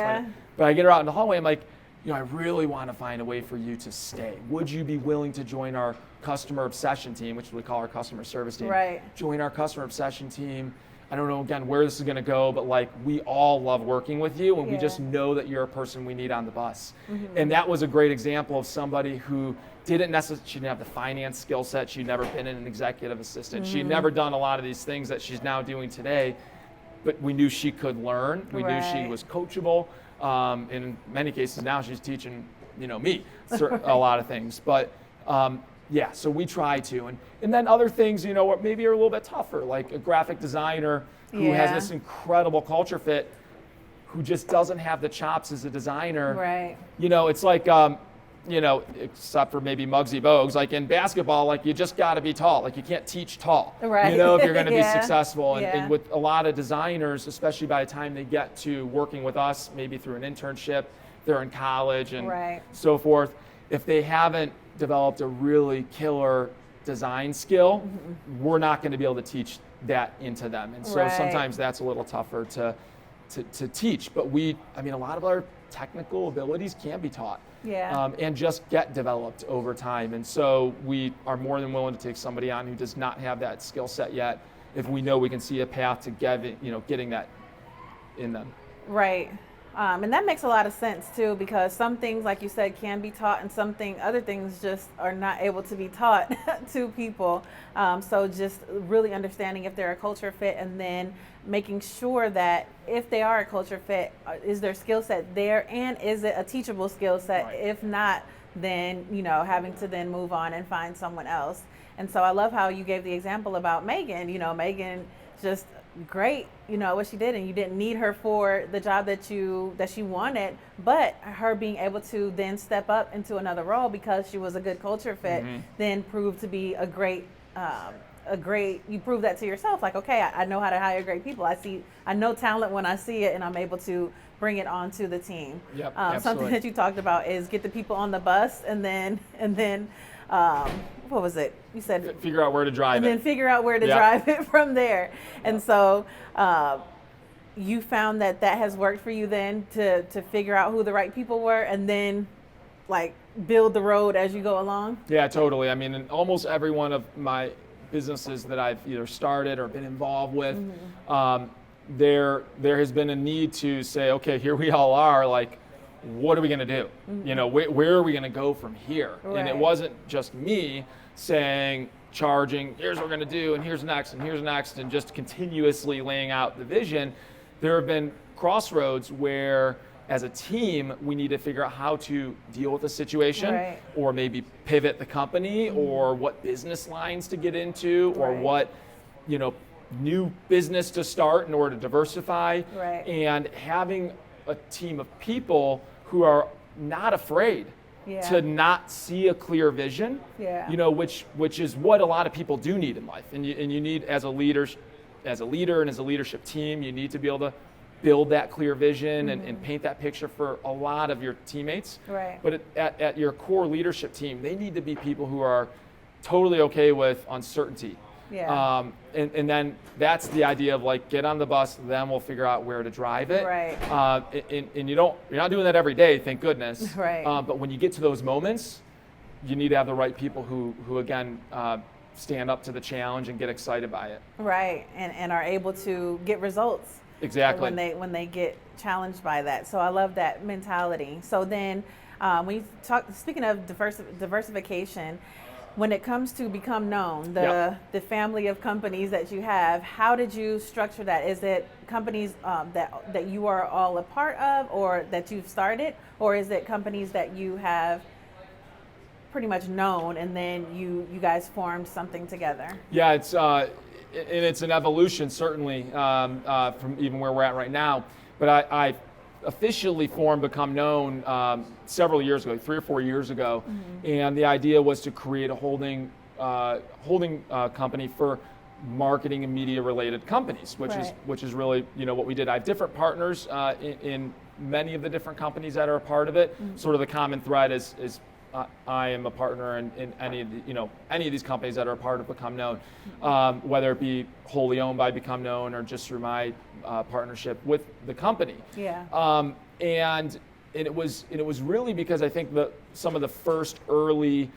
But I get her out in the hallway, I'm like, I really want to find a way for you to stay. Would you be willing to join our customer obsession team, which we call our customer service team? Join our customer obsession team. I don't know, again, where this is going to go, but like, we all love working with you, and we just know that you're a person we need on the bus. And that was a great example of somebody who she didn't have the finance skill set. She'd never been an executive assistant. She'd never done a lot of these things that she's now doing today, but we knew she could learn. We knew she was coachable. In many cases now she's teaching, me a lot of things. But so we try to. And then other things, maybe are a little bit tougher, like a graphic designer who has this incredible culture fit, who just doesn't have the chops as a designer. Right. It's like, except for maybe Muggsy Bogues, like in basketball, like you just got to be tall. Like you can't teach tall, if you're going to be successful. And with a lot of designers, especially by the time they get to working with us, maybe through an internship, they're in college and so forth. If they haven't developed a really killer design skill, we're not going to be able to teach that into them. And so sometimes that's a little tougher to teach. But a lot of our technical abilities can be taught. And just get developed over time. And so we are more than willing to take somebody on who does not have that skill set yet, if we know we can see a path to getting that in them. Right. And that makes a lot of sense too, because some things, like you said, can be taught, and other things just are not able to be taught to people. So just really understanding if they're a culture fit, and then making sure that if they are a culture fit, is their skill set there, and is it a teachable skill set? If not, then having to then move on and find someone else. And so I love how you gave the example about Megan. Megan just great, what she did, and you didn't need her for the job that she wanted, but her being able to then step up into another role because she was a good culture fit, then proved to be a great, you prove that to yourself, like, okay, I know how to hire great people. I know talent when I see it, and I'm able to bring it onto the team. Something that you talked about is get the people on the bus, and then what was it? You said figure out where to drive and then figure out where to drive it from there. And so you found that has worked for you then to figure out who the right people were, and then like build the road as you go along? Yeah, totally. In almost every one of my businesses that I've either started or been involved with, there has been a need to say, okay, here we all are, like, what are we going to do? Where are we going to go from here? And it wasn't just me saying, charging, here's what we're going to do, and here's next, and just continuously laying out the vision. There have been crossroads where, as a team, we need to figure out how to deal with the situation, or maybe pivot the company, or what business lines to get into, or what, new business to start in order to diversify. And having a team of people who are not afraid to not see a clear vision, which is what a lot of people do need in life. And you need, as a leader, as a leader and as a leadership team, you need to be able to build that clear vision and paint that picture for a lot of your teammates. Right. But at your core leadership team, they need to be people who are totally okay with uncertainty. Yeah. And then that's the idea of like, get on the bus, then we'll figure out where to drive it. Right. And you're not doing that every day, thank goodness. Right. But when you get to those moments, you need to have the right people who again, stand up to the challenge and get excited by it. Right. And are able to get results. Exactly. When they get challenged by that. So I love that mentality. So then speaking of diversification, when it comes to Become Known, the family of companies that you have, how did you structure that? Is it companies that you are all a part of or that you've started, or is it companies that you have pretty much known and then you guys formed something together? Yeah, it's an evolution certainly from even where we're at right now. But I officially formed Become Known several years ago, 3 or 4 years ago, and the idea was to create a holding company for marketing and media related companies, which is really what we did. I have different partners in many of the different companies that are a part of it. Sort of the common thread is I am a partner in any of these companies that are a part of Become Known, whether it be wholly owned by Become Known or just through my partnership with the company. Yeah. And it was really because I think some of the first early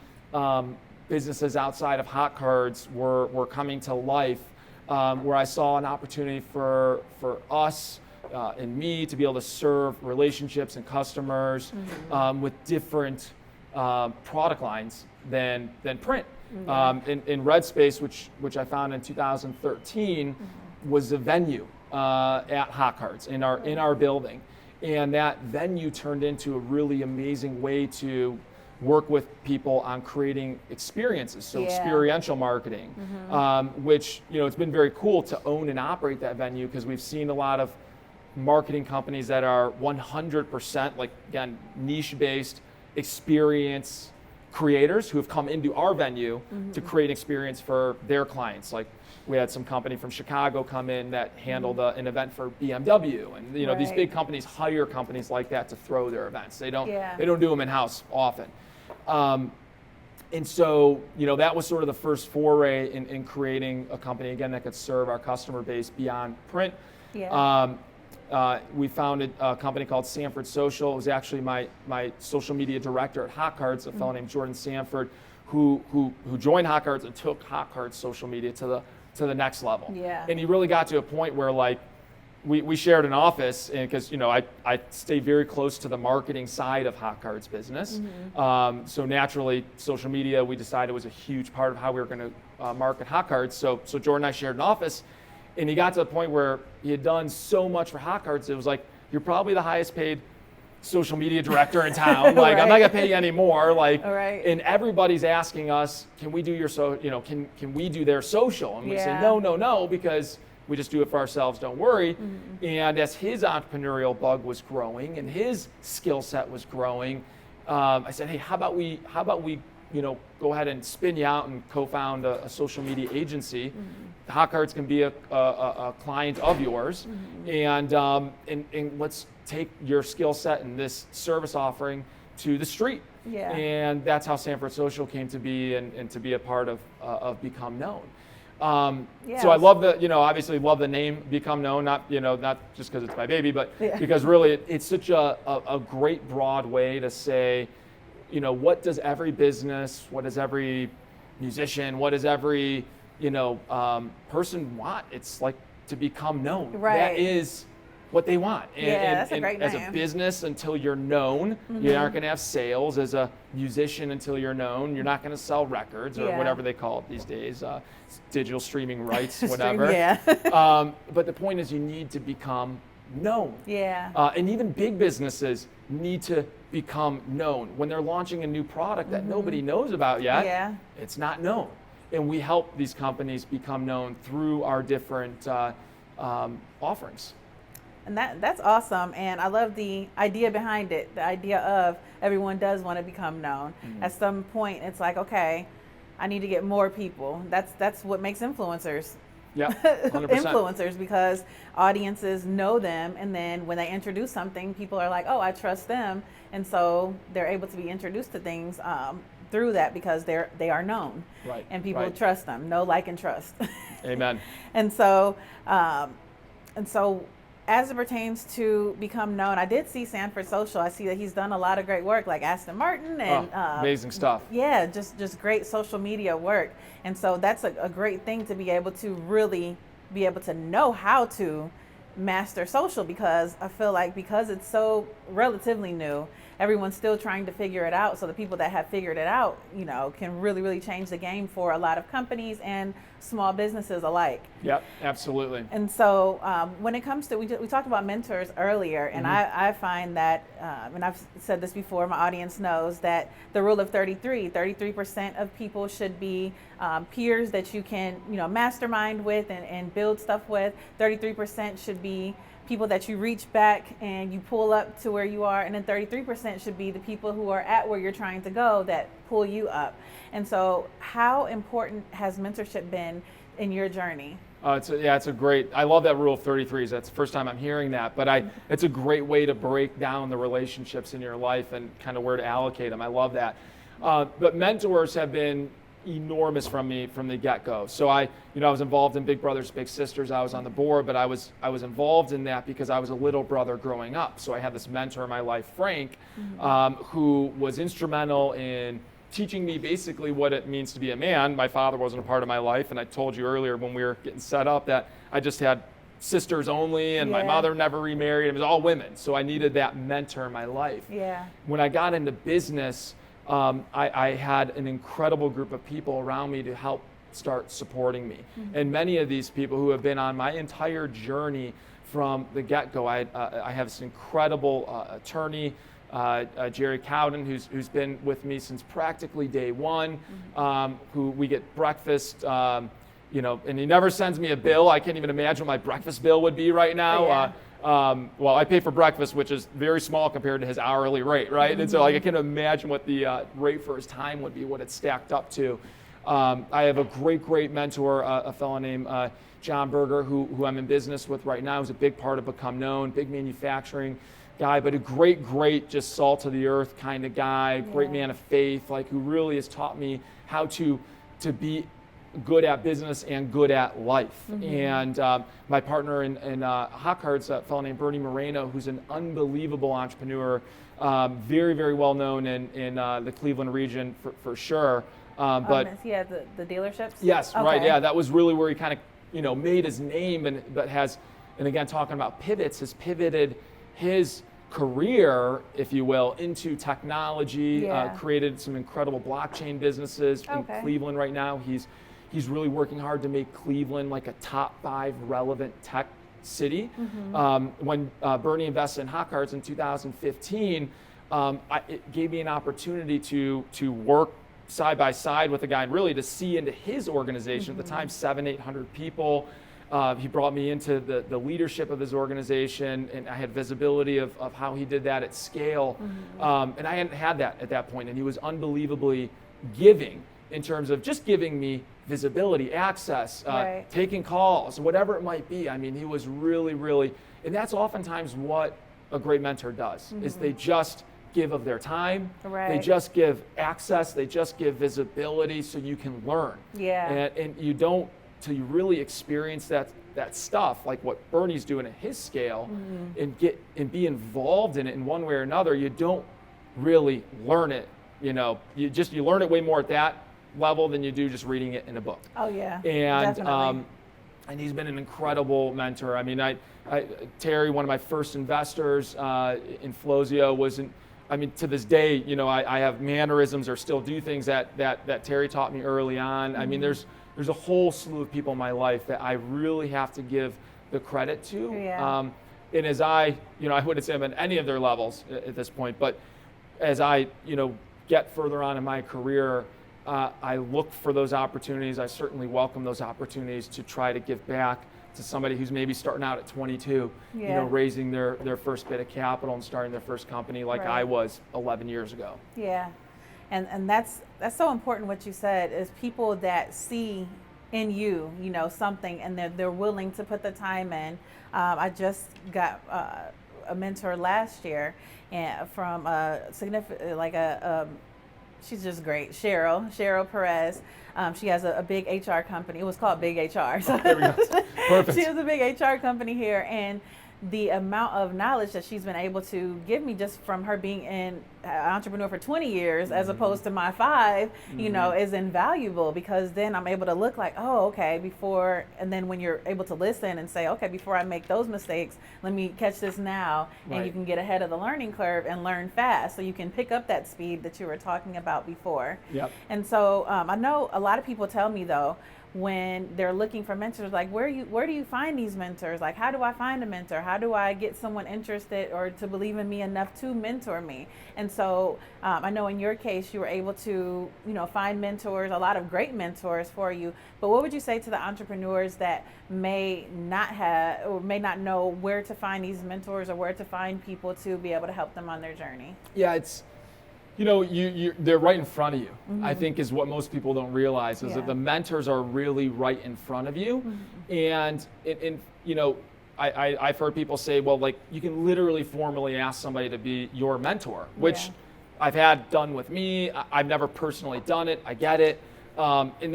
businesses outside of Hotcards were coming to life, where I saw an opportunity for us and me to be able to serve relationships and customers with different product lines than print. In Red Space, which I found in 2013, was a venue at Hotcards in our building, and that venue turned into a really amazing way to work with people on creating experiences, so experiential marketing, which it's been very cool to own and operate that venue, because we've seen a lot of marketing companies that are 100% like, again, niche-based experience creators who have come into our venue to create experience for their clients. Like, we had some company from Chicago come in that handled an event for BMW, and these big companies hire companies like that to throw their events. They don't do them in-house often. And so that was sort of the first foray in creating a company again that could serve our customer base beyond print. We founded a company called Sanford Social. It was actually my social media director at Hotcards, a fellow named Jordan Sanford, who joined Hotcards and took Hotcards social media to the next level. Yeah. And he really got to a point where, like, we shared an office, and because I stay very close to the marketing side of Hotcards business. So naturally, social media, we decided, was a huge part of how we were going to market Hotcards. So Jordan and I shared an office. And he got to the point where he had done so much for Hotcards, it was like, you're probably the highest paid social media director in town. Like, I'm not gonna pay you any more. Like, and everybody's asking us, can we do your can we do their social? And we say, no, because we just do it for ourselves, don't worry. And as his entrepreneurial bug was growing and his skill set was growing, I said, hey, how about we go ahead and spin you out and co-found a social media agency. Hotcards can be a client of yours, and let's take your skill set and this service offering to the street. Yeah. And that's how Sanford Social came to be and to be a part of Become Known. So I love obviously love the name Become Known, not just because it's my baby, but because really it's such a great broad way to say, what does every business, what does every musician, what does every person want? It's like to become known. Right. That is what they want. That's a great name. As a business, until you're known, you aren't going to have sales. As a musician, until you're known, you're not going to sell records or whatever they call it these days, digital streaming rights, whatever. But the point is, you need to become known. And even big businesses need to become known. When they're launching a new product that nobody knows about yet, it's not known. And we help these companies become known through our different offerings. And that's awesome. And I love the idea behind it, the idea of everyone does want to become known. At some point, it's like, okay, I need to get more people. That's what makes influencers Yeah, 100%. influencers, because audiences know them, and then when they introduce something, people are like, oh, I trust them, and so they're able to be introduced to things through that because they are known, Right. and people Right. trust them. Know, like, and trust. Amen. And so, as it pertains to become known, I did see Sanford Social. I see that he's done a lot of great work, like Aston Martin, and amazing stuff. Yeah, just great social media work. And so that's a great thing to be able to really be able to know how to master social, because I feel like because it's so relatively new, everyone's still trying to figure it out. So the people that have figured it out, can really, really change the game for a lot of companies and small businesses alike. Yep, absolutely. And so when it comes to, we talked about mentors earlier, and I find that, and I've said this before, my audience knows that the rule of 33% of people should be peers that you can, mastermind with and build stuff with. 33% should be people that you reach back and you pull up to where you are, and then 33% should be the people who are at where you're trying to go that pull you up. And so how important has mentorship been in your journey? It's a great, I love that rule of 33s. That's the first time I'm hearing that, but it's a great way to break down the relationships in your life and kind of where to allocate them. I love that. But mentors have been enormous from me from the get-go. So I was involved in Big Brothers Big Sisters. I was on the board, but I was involved in that because I was a little brother growing up. So I had this mentor in my life, Frank, who was instrumental in teaching me basically what it means to be a man. My father wasn't a part of my life, and I told you earlier when we were getting set up that I just had sisters only, and my mother never remarried. It was all women, so I needed that mentor in my life. Yeah. When I got into business, I had an incredible group of people around me to help start supporting me. And many of these people who have been on my entire journey from the get-go. I have this incredible attorney, Jerry Cowden, who's been with me since practically day one, who we get breakfast, and he never sends me a bill. I can't even imagine what my breakfast bill would be right now. Yeah. Well, I pay for breakfast, which is very small compared to his hourly rate, right? And so I can imagine what the rate for his time would be, what it's stacked up to. I have a great mentor, a fellow named John Berger, who I'm in business with right now. Who's a big part of Become Known, big manufacturing guy, but a great, just salt of the earth kind of guy, great man of faith, who really has taught me how to be good at business and good at life. And my partner in Hotcards, a fellow named Bernie Moreno, who's an unbelievable entrepreneur, very well known in the Cleveland region for sure. But he had the dealerships? Yes, okay. Right, yeah, that was really where he kind of made his name, and again, talking about pivots, has pivoted his career, if you will, into technology, created some incredible blockchain businesses in Cleveland right now. He's really working hard to make Cleveland like a top 5 relevant tech city. When Bernie invested in Hotcards in 2015, it gave me an opportunity to work side by side with a guy and really to see into his organization. At the time, 700-800 people. He brought me into the leadership of his organization, and I had visibility of how he did that at scale. And I hadn't had that at that point, and he was unbelievably giving in terms of just giving me visibility, access, taking calls, whatever it might be. I mean, he was really, and that's oftentimes what a great mentor does, is they just give of their time, they just give access, they just give visibility so you can learn. And you don't, till you really experience that stuff, like what Bernie's doing at his scale, and be involved in it in one way or another, you don't really learn it. You learn it way more at that level than you do just reading it in a book. Oh yeah. And he's been an incredible mentor. I mean, Terry, one of my first investors in Flozio, wasn't. I mean, to this day, I have mannerisms or still do things that Terry taught me early on. I mean, there's a whole slew of people in my life that I really have to give the credit to. And as I wouldn't say I'm at any of their levels at this point, but as I, get further on in my career, I look for those opportunities. I certainly welcome those opportunities to try to give back to somebody who's maybe starting out at 22, raising their first bit of capital and starting their first company like I was 11 years ago. Yeah, and that's so important what you said, is people that see in you, something, and they're willing to put the time in. I just got a mentor last year, and from a significant, she's just great, Cheryl Perez. She has a big HR company. It was called Big HR. So there we go. Perfect. She has a big HR company here, and the amount of knowledge that she's been able to give me just from her being an entrepreneur for 20 years as opposed to my 5, is invaluable, because then I'm able to look like, oh, okay, before, and then when you're able to listen and say, okay, before I make those mistakes, let me catch this now, and you can get ahead of the learning curve and learn fast, so you can pick up that speed that you were talking about before. Yep. And so I know a lot of people tell me, though, when they're looking for mentors, like, where do you find these mentors? Like, how do I find a mentor? How do I get someone interested or to believe in me enough to mentor me? And so I know in your case, you were able to, find mentors, a lot of great mentors for you. But what would you say to the entrepreneurs that may not have or may not know where to find these mentors or where to find people to be able to help them on their journey? Yeah, it's, they're right in front of you. I think is what most people don't realize is that the mentors are really right in front of you. And I've heard people say, well, like, you can literally formally ask somebody to be your mentor, which I've had done with me. I've never personally done it. I get it. And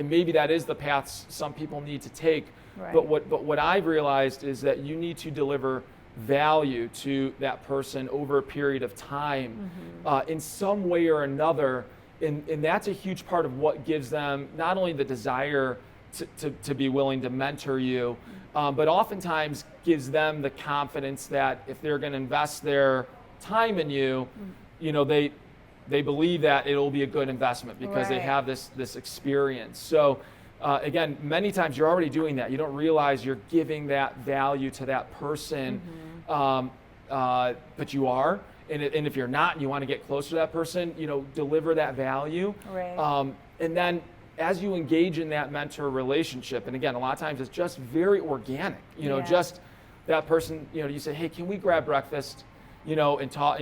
maybe that is the path some people need to take. Right. But what I've realized is that you need to deliver value to that person over a period of time in some way or another, and that's a huge part of what gives them not only the desire to be willing to mentor you, but oftentimes gives them the confidence that if they're going to invest their time in you, they believe that it'll be a good investment because they have this experience. So again, many times you're already doing that. You don't realize you're giving that value to that person, but you are. And if you're not and you want to get closer to that person, deliver that value. Right. And then as you engage in that mentor relationship, and again, a lot of times it's just very organic, just that person, you say, hey, can we grab breakfast, and talk,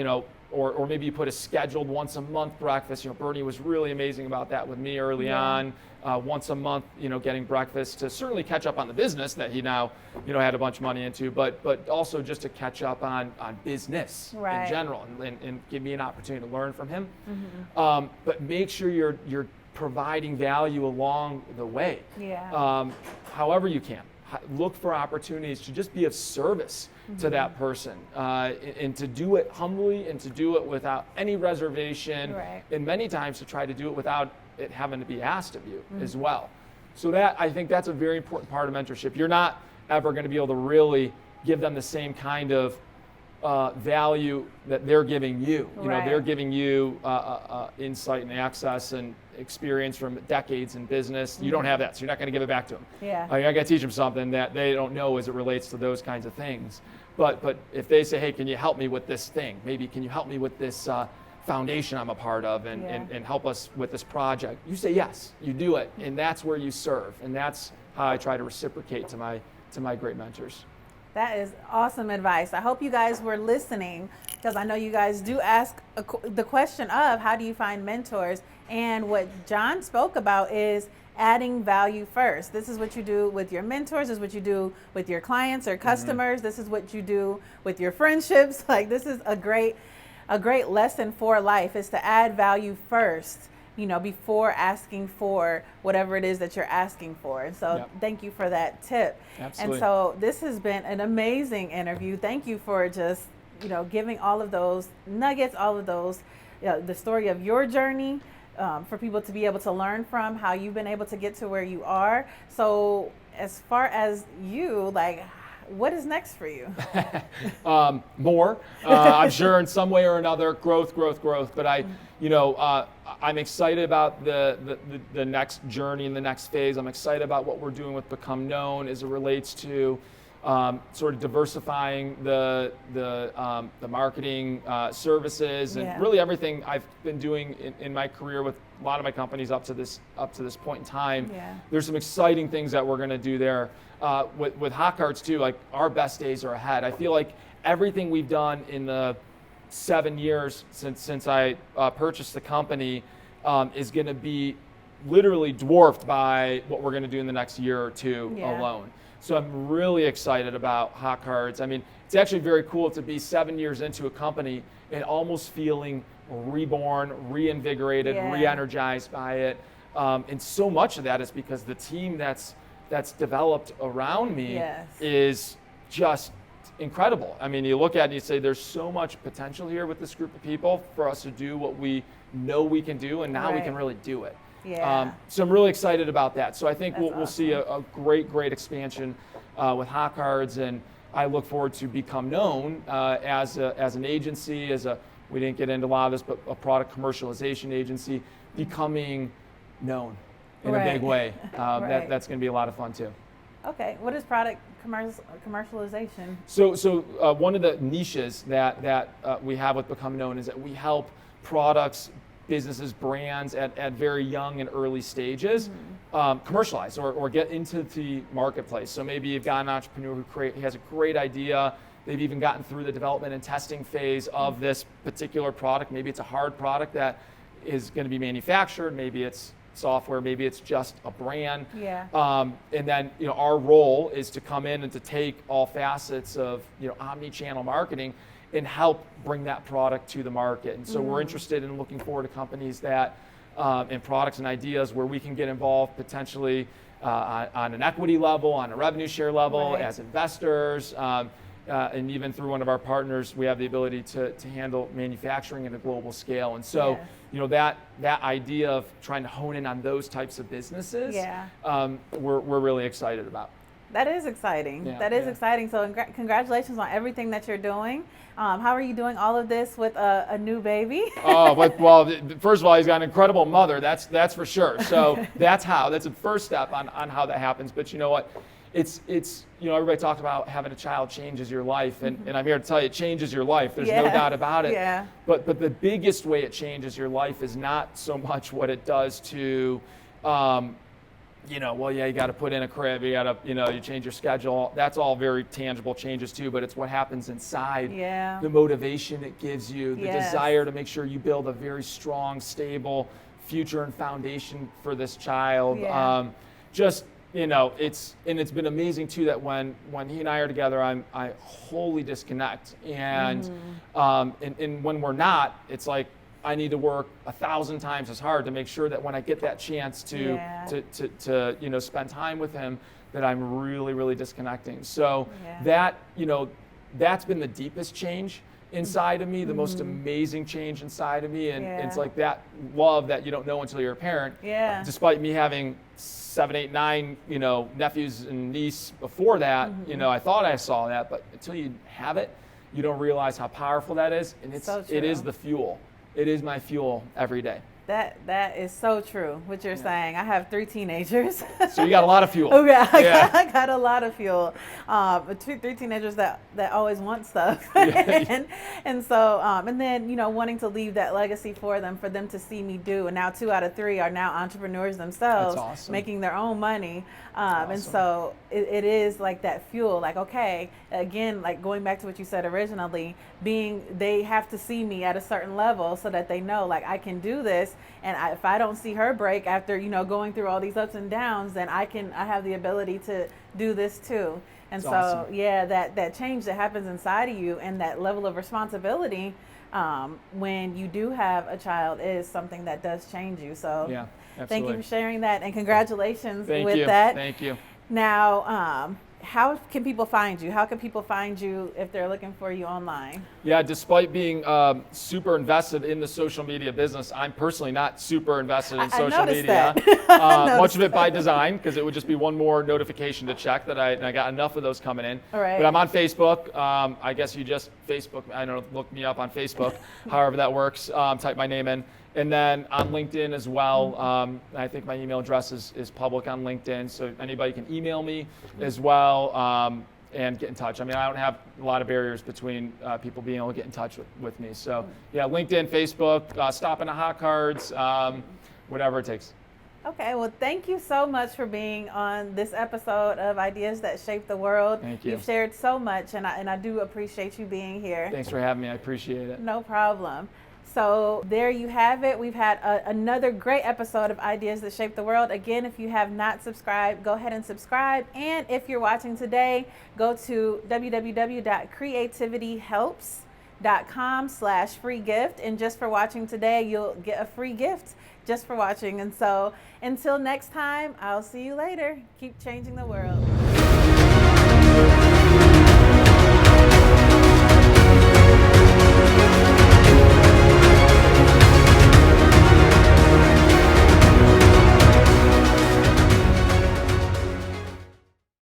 or maybe you put a scheduled once a month breakfast. Bernie was really amazing about that with me early on. Once a month, getting breakfast to certainly catch up on the business that he now, had a bunch of money into, but also just to catch up on business in general and give me an opportunity to learn from him. But make sure you're providing value along the way. However you can. Look for opportunities to just be of service to that person, and to do it humbly and to do it without any reservation, and many times to try to do it without it having to be asked of you as well. So I think that's a very important part of mentorship. You're not ever going to be able to really give them the same kind of value that they're giving you. They're giving you insight and access and experience from decades in business. You don't have that, so you're not going to give it back to them. I got to teach them something that they don't know as it relates to those kinds of things. But if they say, hey, can you help me with this thing? Maybe can you help me with this foundation I'm a part of and help us with this project? You say yes, you do it, and that's where you serve. And that's how I try to reciprocate to my great mentors. That is awesome advice. I hope you guys were listening, because I know you guys do ask the question of how do you find mentors, and what John spoke about is adding value first. This is what you do with your mentors. This is what you do with your clients or customers. This is what you do with your friendships. Like, this is a great lesson for life, is to add value first, before asking for whatever it is that you're asking for. And so thank you for that tip. Absolutely. And so this has been an amazing interview. Thank you for just, giving all of those nuggets, all of those, the story of your journey, for people to be able to learn from, how you've been able to get to where you are. So as far as you, like, what is next for you? More, I'm sure, in some way or another. Growth. But I'm excited about the next journey and the next phase. I'm excited about what we're doing with Become Known as it relates to sort of diversifying the marketing services and really everything I've been doing in my career with a lot of my companies up to this point in time. There's some exciting things that we're going to do there. With Hotcards too, like, our best days are ahead. I feel like everything we've done in the 7 years since I purchased the company is going to be literally dwarfed by what we're going to do in the next year or two Yeah. alone. So I'm really excited about Hotcards. I mean, it's actually very cool to be 7 years into a company and almost feeling reborn, reinvigorated, Yeah. re-energized by it. And so much of that is because the team that's developed around me Yes. is just incredible. I mean, you look at it and you say, there's so much potential here with this group of people for us to do what we know we can do, and now we can Right. really do it. Yeah. So I'm really excited about that. So I think That's we'll see a great expansion with Hotcards, and I look forward to become known as an agency, we didn't get into a lot of this, but a product commercialization agency, becoming known in a big way. Right. That's going to be a lot of fun too. Okay. What is product commercialization? So one of the niches that we have with Become Known is that we help products, businesses, brands at very young and early stages commercialize or get into the marketplace. So maybe you've got an entrepreneur who has a great idea. They've even gotten through the development and testing phase of this particular product. Maybe it's a hard product that is going to be manufactured. Maybe it's software. Maybe it's just a brand. Yeah. And then our role is to come in and to take all facets of omni-channel marketing and help bring that product to the market. And so we're interested in looking forward to companies that and products and ideas where we can get involved potentially on an equity level, on a revenue share level, Right. as investors. And even through one of our partners, we have the ability to handle manufacturing at a global scale. And so, Yes. that idea of trying to hone in on those types of businesses, Yeah. we're really excited about. That is exciting. Yeah, That is yeah. exciting. So congratulations on everything that you're doing. How are you doing all of this with a new baby? Oh, well, first of all, he's got an incredible mother. That's for sure. So that's the first step on how that happens. But you know what? It's everybody talks about having a child changes your life, and I'm here to tell you it changes your life. There's no doubt about it. Yeah. But the biggest way it changes your life is not so much what it does to, you got to put in a crib, you got to, you change your schedule. That's all very tangible changes too, but it's what happens inside. Yeah. The motivation it gives you, the Yes. desire to make sure you build a very strong, stable future and foundation for this child. Yeah. It's been amazing too that when he and I are together, I wholly disconnect, and when we're not, it's like I need to work 1,000 times as hard to make sure that when I get that chance to spend time with him, that I'm really, really disconnecting. So that's been the deepest change inside of me, the most amazing change inside of me, and it's like that love that you don't know until you're a parent. Yeah. Despite me having 7, 8, 9, nephews and niece before that, I thought I saw that, but until you have it, you don't realize how powerful that is, and it is the fuel. It is my fuel every day. That is so true, what you're saying. I have 3 teenagers. So you got a lot of fuel. Okay, I got a lot of fuel. But 3 teenagers that always want stuff. and so, and then, wanting to leave that legacy for them to see me do. And now 2 out of 3 are now entrepreneurs themselves, That's awesome. making their own money. Awesome. And so it is like that fuel, like, okay, again, like going back to what you said originally, they have to see me at a certain level so that they know, like, I can do this. And if I don't see her break after, going through all these ups and downs, then I have the ability to do this too. And That's so, awesome. that change that happens inside of you and that level of responsibility when you do have a child is something that does change you. So Yeah, thank you absolutely. for sharing that, and congratulations Thank with you. that. Thank you. Now, how can people find you? How can people find you if they're looking for you online? Yeah, despite being super invested in the social media business, I'm personally not super invested in I social noticed media. that. Much of it by design, because it would just be one more notification to check that I got enough of those coming in. All right. But I'm on Facebook. I guess you just Facebook, I don't know, look me up on Facebook, however that works. Type my name in. And then on LinkedIn as well. I think my email address is public on LinkedIn, so anybody can email me as well and get in touch. I mean, I don't have a lot of barriers between people being able to get in touch with me. So yeah, LinkedIn, Facebook, stop into Hotcards, whatever it takes. Okay, well, thank you so much for being on this episode of Ideas That Shape the World. Thank you. You've shared so much, and I do appreciate you being here. Thanks for having me. I appreciate it. No problem. So there you have it. We've had another great episode of Ideas That Shape the World. Again, if you have not subscribed, go ahead and subscribe. And if you're watching today, go to www.creativityhelps.com/free gift. And just for watching today, you'll get a free gift just for watching. And so until next time, I'll see you later. Keep changing the world.